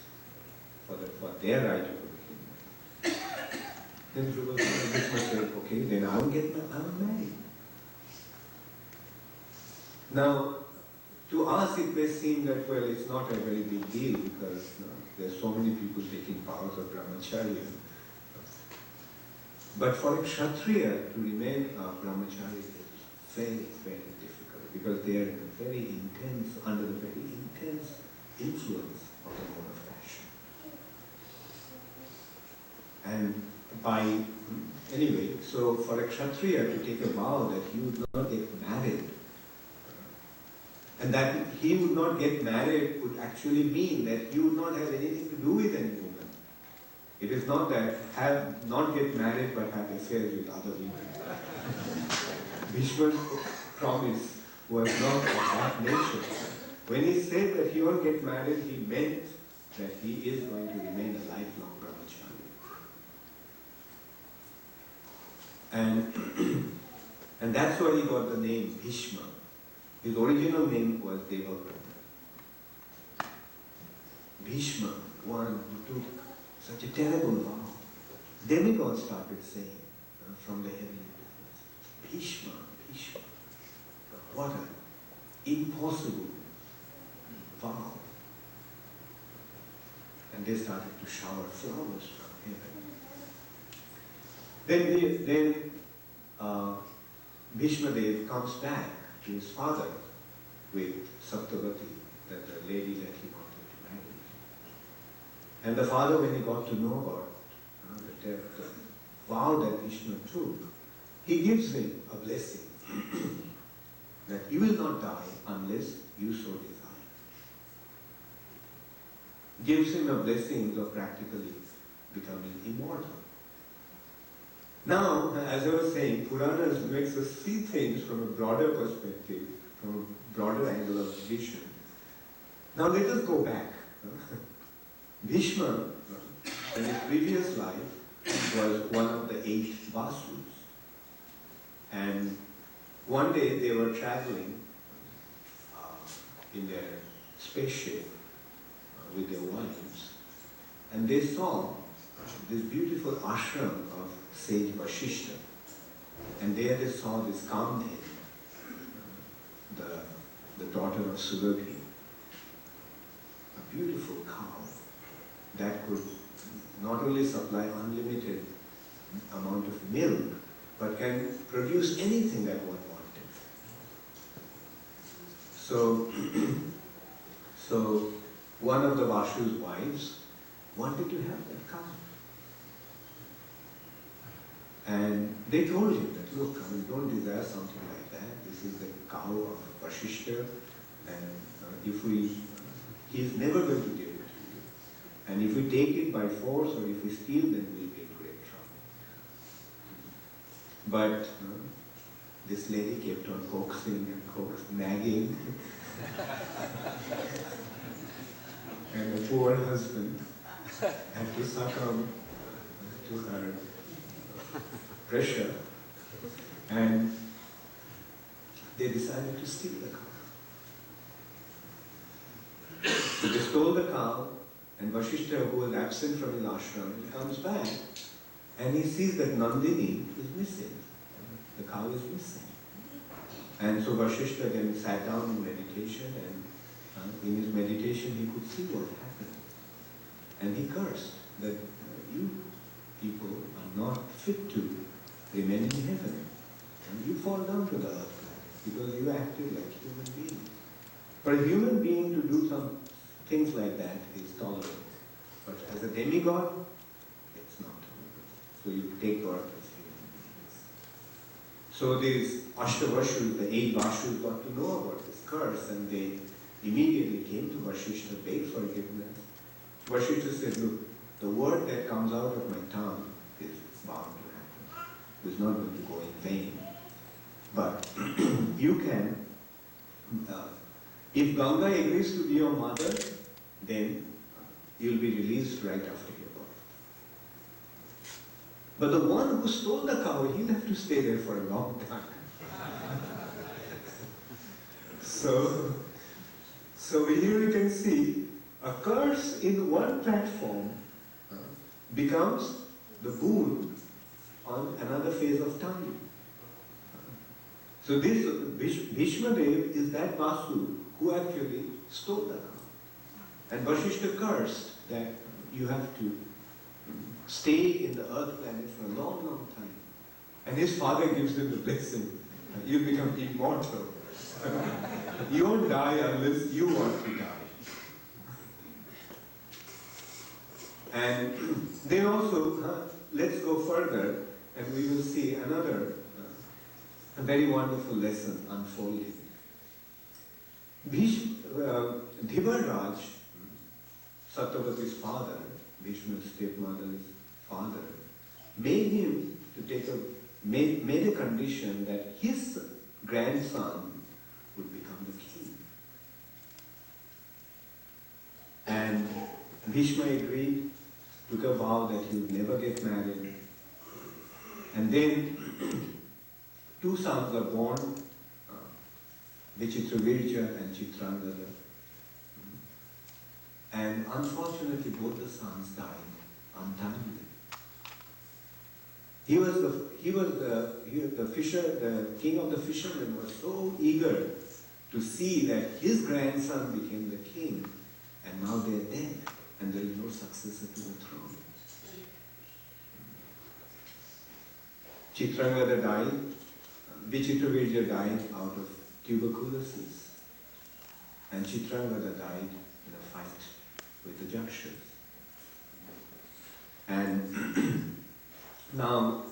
for their right over the kingdom. Then Bhishma said, okay, then I'll marry. Now, to us it may seem that, well, it's not a very big deal because there's so many people taking vows of brahmacharya. But for a kshatriya to remain a brahmachari is very, very difficult because they are under the very intense influence of the mode of passion. And anyway, so for a kshatriya to take a vow that he would not get married, and that he would not get married would actually mean that he would not have anything to do with any woman. It is not that not get married but have affairs with other women. Bhishma's promise was not of that nature. When he said that he won't get married, he meant that he is going to remain a lifelong brahmachari. And that's why he got the name Bhishma. His original name was Devabrata. Bhishma, one who took such a terrible vow. Demigods started saying from the heavenly planets, Bhishma, Bhishma, what an impossible vow. And they started to shower flowers from heaven. Then Bhishma Dev comes back to his father with Saptavati, the lady that he wanted to marry. And the father, when he got to know about the vow that Bhishma took, he gives him a blessing that you will not die unless you so desire. Gives him a blessing of practically becoming immortal. Now, as I was saying, Puranas makes us see things from a broader perspective, from a broader angle of vision. Now let us go back. Bhishma, in his previous life, was one of the 8 Vasus. And one day they were traveling in their spaceship with their wives, and they saw this beautiful ashram of sage Vasishta. And there they saw this Kamdheni, the daughter of Surabhi, a beautiful cow that could not only supply unlimited amount of milk, but can produce anything that one wanted. So one of the Vashu's wives wanted to have that cow. And they told him that, look, don't desire something like that. This is the cow of Vasishta, and he is never going to give it to you. And if we take it by force or if we steal, then we'll be in great trouble. But this lady kept on coaxing and nagging. And the poor husband had to succumb to her pressure, and they decided to steal the cow. So they stole the cow, and Vasishta, who was absent from his ashram, he comes back, and he sees that Nandini is missing. The cow is missing. And so Vasishta then sat down in meditation, and in his meditation he could see what happened. And he cursed that you people are not fit to remain in heaven. And you fall down to the earth because you acted like human beings. For a human being to do some things like that is tolerable. But as a demigod, it's not tolerable. So you take birth as human So these Ashtavashus, the 8 Vashus, got to know about this curse, and they immediately came to Vasishtha, begged forgiveness. Vasishtha said, look, the word that comes out of my tongue is bound to happen. It's not going to go in vain. But you can, if Ganga agrees to be your mother, then you'll be released right after your birth. But the one who stole the cow, he'll have to stay there for a long time. So here you can see a curse in one platform becomes the boon on another phase of time. So this Bhishma Dev is that Vasu who actually stole the cow. And Vasishtha cursed that you have to stay in the earth planet for a long, long time. And his father gives him the blessing. You become immortal. You won't die unless you want to die. And then also, let's go further and we will see another a very wonderful lesson unfolding. Dhivaraj, Satyavati's father, Bhishma's stepmother's father, made him to take made a condition that his grandson would become the king. And Bhishma agreed, took a vow that he would never get married. And then 2 sons were born, Vichitravirja and Chitrangada. And unfortunately, both the sons died untimely. The king of the fishermen was so eager to see that his grandson became the king, and now they are dead, and there is no successor to the throne. Chitrangada died. Vichitravirja died out of tuberculosis, and Chitrangada died in a fight with the Jakshas. And now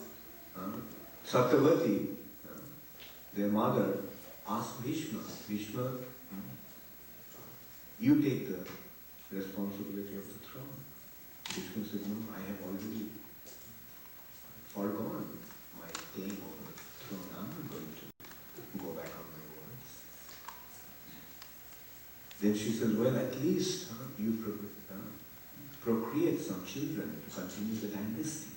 Satyavati, their mother, asked Bhishma, you take the responsibility of the throne. Bhishma said, no, I have already forgone my claim over the throne. I'm not going to go back on my words. Then she said, well, at least you procreate some children to continue the dynasty.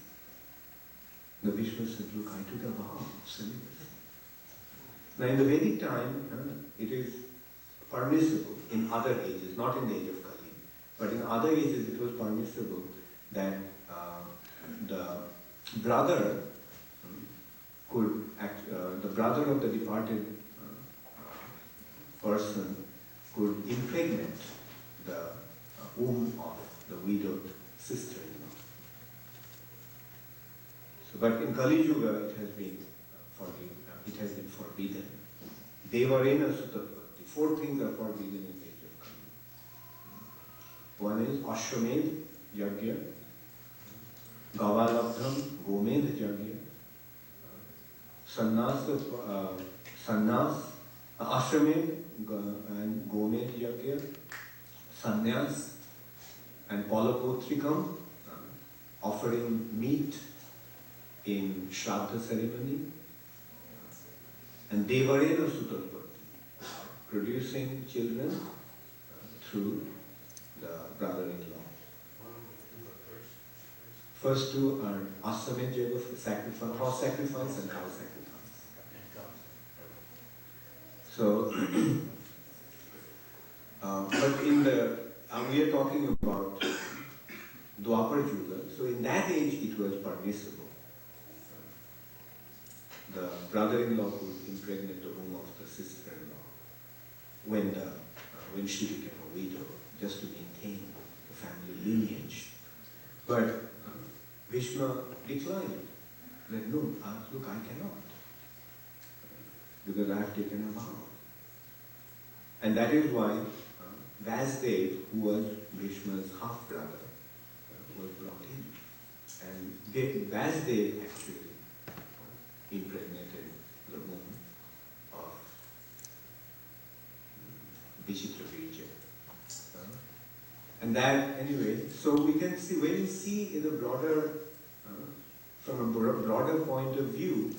The Bhishma said, look, I took a vow of celibacy. Now in the Vedic time, it is permissible in other ages, not in the age of Kali, but in other ages it was permissible that the brother could the brother of the departed person could impregnate the womb of the widowed sister-in-law. So, but in Kali Yuga it has been forbidden. Devarena Sutapati. 4 things are forbidden in the age of Kali. One is Ashwamedh Yajna, Gavalabdham Gomedh Yajna, Sannyas, Ashwamedh and Gomedh Yajna, Sannyas and Palapotrikam, offering meat in Shraddha ceremony, and Devarena Sutapati, producing children through the brother-in-law. First 2 are Asamed Yoga, sacrifice, horse sacrifice and cow sacrifice. So, but in the, we are talking about Dwapar Yuga, so in that age it was permissible. The brother-in-law could impregnate the womb of the sister-in-law when she became a widow, just to maintain the family lineage. But Bhishma declined. Like, no, look, I cannot, because I have taken a vow. And that is why Vyasa, who was Bhishma's half-brother, was brought in. And Vyasa actually impregnated And that, anyway, so we can see, when we see in a broader, from a broader point of view,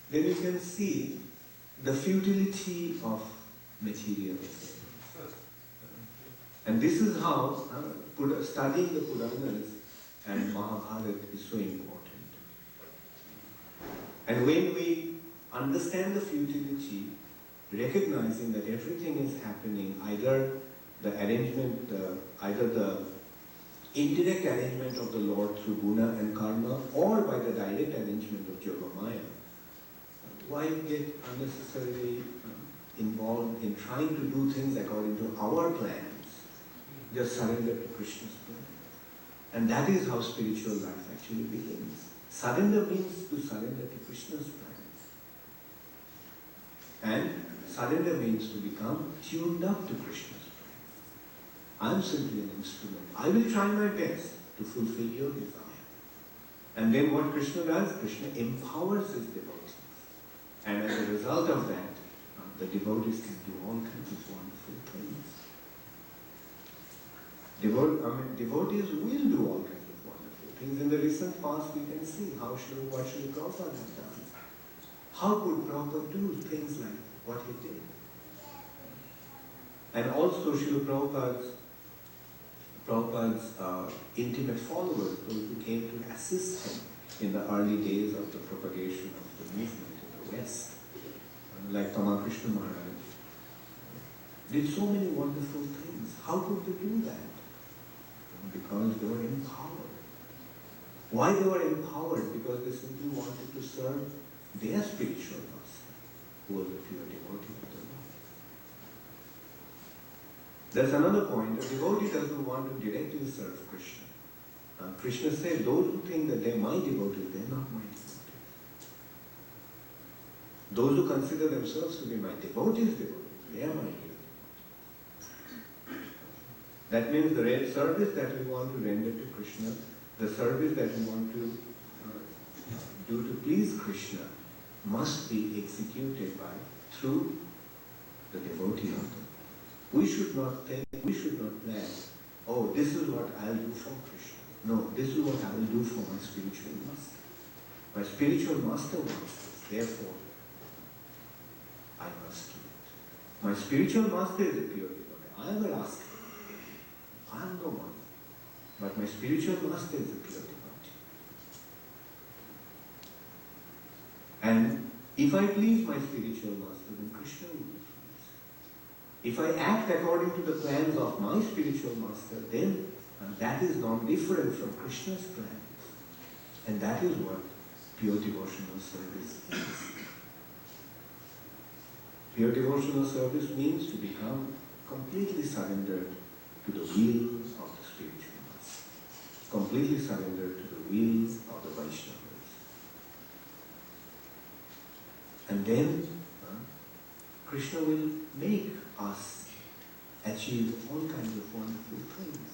then you can see the futility of material things. And this is how studying the Puranas and Mahabharata is so important. And when we understand the futility, recognizing that everything is happening, either the arrangement, either the indirect arrangement of the Lord through guna and karma, or by the direct arrangement of Yogamaya, why get unnecessarily involved in trying to do things according to our plans? Just surrender to Krishna's plan. And that is how spiritual life actually begins. Surrender means to surrender to Krishna's plans. And surrender means to become tuned up to Krishna's plan. I am simply an instrument. I will try my best to fulfill your desire. And then what Krishna does? Krishna empowers his devotees. And as a result of that, the devotees can do all kinds of wonderful things. Devotees will do all kinds of wonderful things. In the recent past, we can see what Srila Prabhupada has done. How could Prabhupada do things like what he did? And also Srila Prabhupada's intimate followers, those who came to assist him in the early days of the propagation of the movement in the West, like Tamal Krishna Maharaj, did so many wonderful things. How could they do that? Because they were empowered. Why they were empowered? Because they simply wanted to serve their spiritual master, who was a pure devotee of the Lord. There's another point. A devotee doesn't want to directly serve Krishna. Krishna said, those who think that they're my devotees, they're not my devotees. Those who consider themselves to be my devotees, they are my devotees. That means the service that we want to render to Krishna, the service that we want to do to please Krishna, must be executed through the devotee of them. We should not think, we should not plan, oh, this is what I'll do for Krishna. No, this is what I will do for my spiritual master. My spiritual master wants this, therefore, I must do it. My spiritual master is a pure devotee. I will ask him. I am no one. But my spiritual master is a pure devotee. And if I please my spiritual master, then Krishna will be pleased. If I act according to the plans of my spiritual master, then that is not different from Krishna's plans. And that is what pure devotional service is. Pure devotional service means to become completely surrendered to the will of the spiritual master, completely surrendered to the will of the Vaishnavas. And then Krishna will make us achieve all kinds of wonderful things.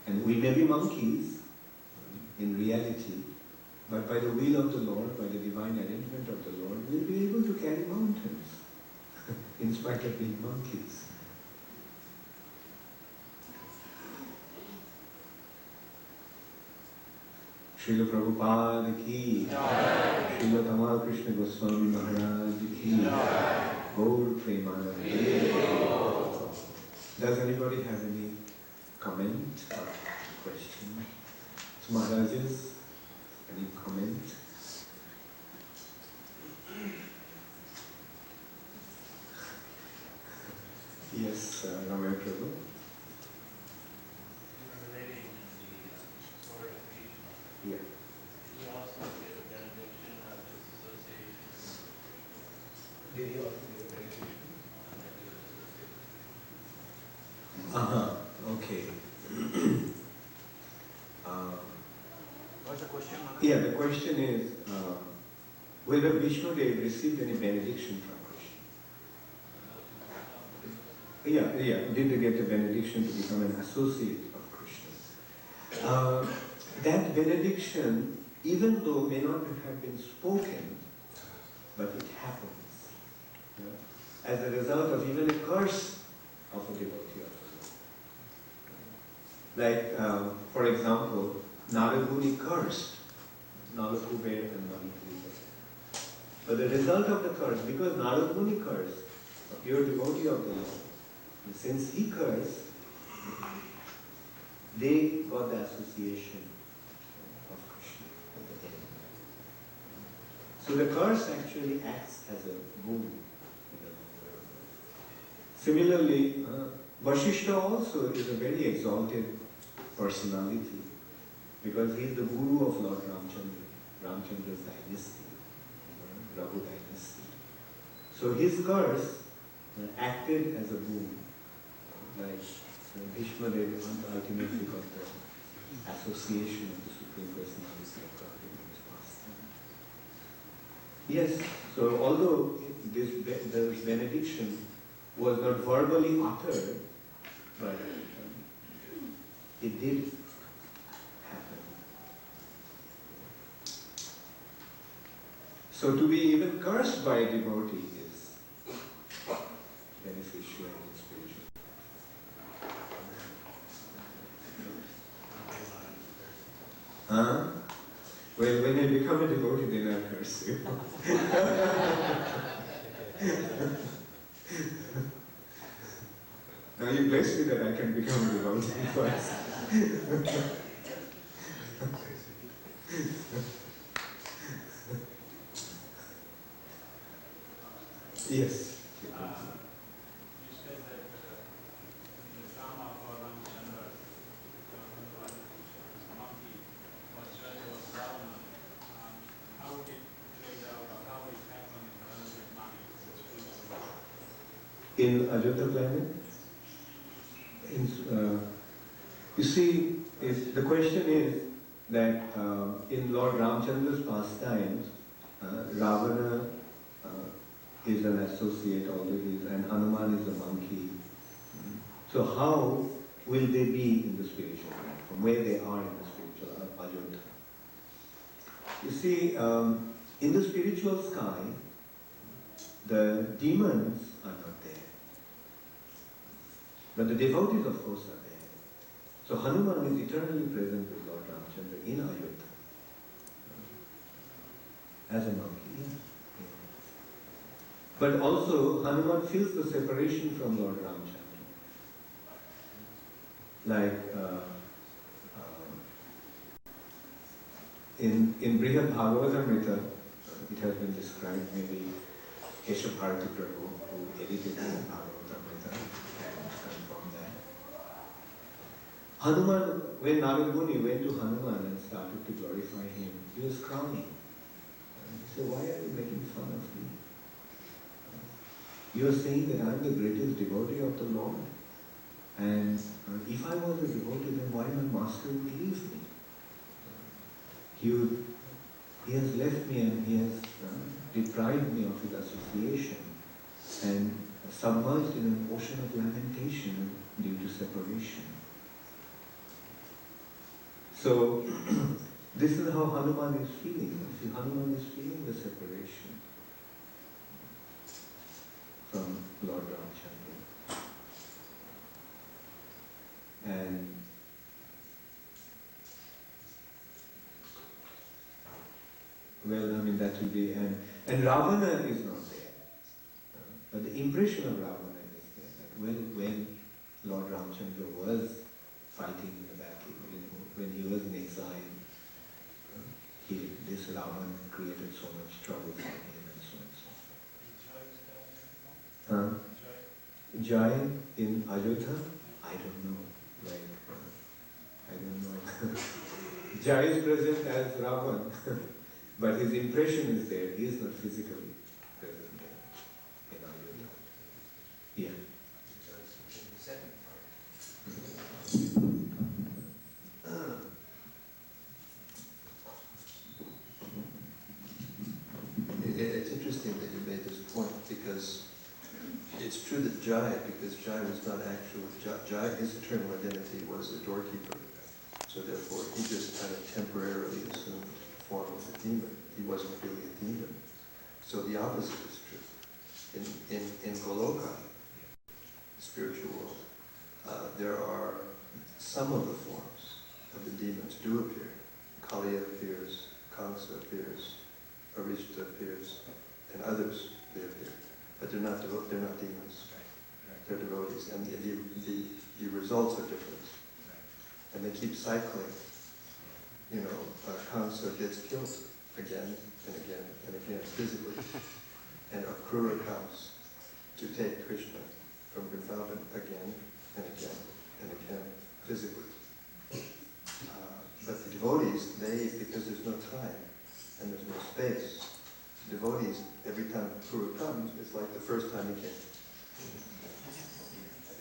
And we may be monkeys in reality, but by the will of the Lord, by the divine arrangement of the Lord, we'll be able to carry mountains in spite of being monkeys. Srila Prabhupada ki, Srila Tamal Krishna Goswami Maharaja ki, Gaur Premanand. Does anybody have any comment or question? So Maharajas, any comment? Yes, Ramaya Prabhu. Relating the sword of Krishna. Yeah. He also gave a benediction of his association. Did he also give a benediction? Okay. What's the question? Yeah, the question is whether Vishnu Dev received any benediction from Krishna. Yeah, did they get a benediction to become an associate of Krishna? That benediction, even though may not have been spoken, but it happens. As a result of even a curse of a devotee of the Lord. Like, for example, Naraguni cursed Nalakube and Nalakube. But the result of the curse, because Naraguni cursed, a pure devotee of the Lord, and since he cursed, they got the association of Krishna at the end. So the curse actually acts as a boon in the long run. Similarly, Vasishta also is a very exalted personality because he is the guru of Lord Ramchandra's dynasty, Raghu dynasty. So his curse acted as a boon, like Bhishma Dev ultimately got the association of the Supreme Personality of Godhead in his pastime. Yes, so although this benediction was not verbally uttered, but it did happen. So to be even cursed by a devotee is beneficial and spiritual. Well, when you become a devotee, then I'll curse you. Now you bless me that I can become a devotee first. Yes. You said that in the drama of Ramchandra, monkey was Ravana. How would it play out, or how it happened in In Ajodhya planet? You see, the question is that in Lord Ramchandra's pastimes, Ravana is an associate, although and Hanuman is a monkey. So how will they be in the spiritual life, from where they are in the spiritual Ajodhya? You see, in the spiritual sky, the demons are not there. But the devotees, of course, are there. So Hanuman is eternally present with Lord Ramchandra in Ayodhya as a monkey. Yeah. But also, Hanuman feels the separation from Lord Ramchandra. Like in Brihad Bhagavatamrita, it has been described, maybe Keshav Bharati Prabhu, who edited Bhagavatamrita, and confirmed that. Hanuman, when Narad Muni went to Hanuman and started to glorify him, he was crowning. He said, why are you making fun of me? You are saying that I am the greatest devotee of the Lord. And if I was a devotee, then why my master would leave me? He has left me and he has deprived me of his association and submerged in an ocean of lamentation due to separation. So, this is how Hanuman is feeling. See, Hanuman is feeling the separation from Lord Ramchandra. And well, I mean, that will be, and Ravana is not there. But the impression of Ravana is there, that when Lord Ramchandra was fighting in the battle, when he was in exile, this Ravana created so much trouble for him and so on and so forth. Jai in Ajodhya? I don't know. I don't know. Jai is present as Ravan, but his impression is there. He is not physically present there in Ajodhya. Yeah. It's interesting that you made this point because it's true that Jai, because Jai was not actual, Jai, his eternal identity was a doorkeeper. So therefore he just kind of temporarily assumed the form of a demon. He wasn't really a demon. So the opposite is true. In Goloka, the spiritual world, there are some of the forms of the demons do appear. Kaliya appears, Kamsa appears, Arishta appears, and others, they appear. But they're not demons. They're devotees, and the results are different. And they keep cycling. Kamsa gets killed again and again and again physically. And Akrura comes to take Krishna from Vrindavan again and again and again physically. But the devotees, because there's no time and there's no space, the devotees, every time Akrura comes, it's like the first time he came.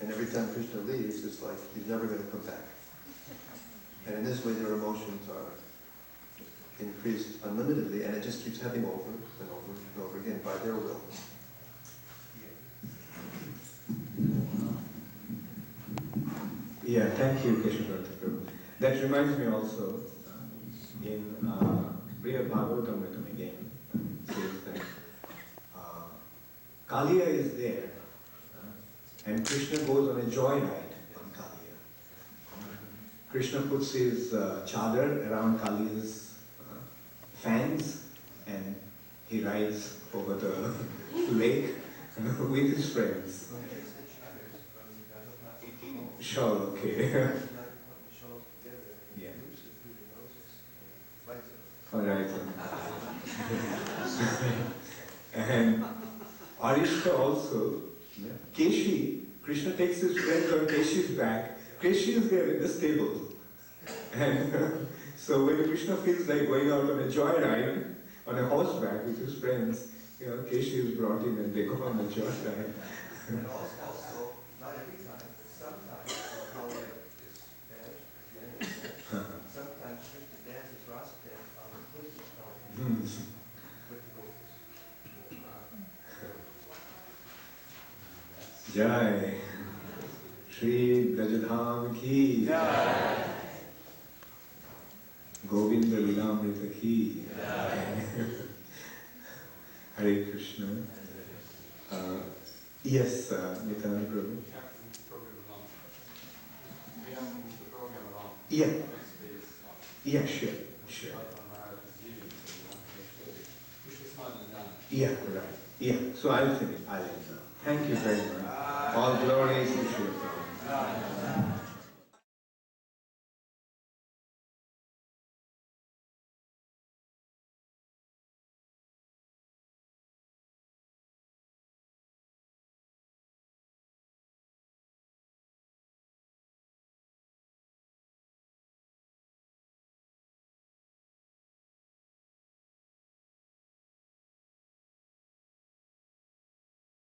And every time Krishna leaves, it's like he's never going to come back. And in this way, their emotions are increased unlimitedly, and it just keeps happening over and over and over again by their will. Yeah, thank you, Keshavanta Prabhu. That reminds me also, in Priya Bhagavatamritam again, says that Kaliya is there, and Krishna goes on a joyride on Kaliya. Krishna puts his chadar around Kaliya's fangs, and he rides over the lake with his friends. Sure, okay. Yeah. Alright. And Arishta also, Keshi, Krishna takes his friends on Keshi's back. Keshi is there in the stable. And so when Krishna feels like going out on a joyride, on a horseback with his friends, Keshi is brought in and they go on the joyride. And also, not every time, but sometimes Kaliya is banished again and again. Sometimes Krishna dances Rasa dance on the cliffs of Kaliya with devotees. Jai Shri Brajadham ki Jai Govinda Lilamrita ki Jai Hare Krishna. Yes, Nityananda Prabhu. Yeah. Yeah, sure. Yeah, right. Yeah, so I'll finish. I'll end now. Thank you very much. All glories to Srila Prabhupada.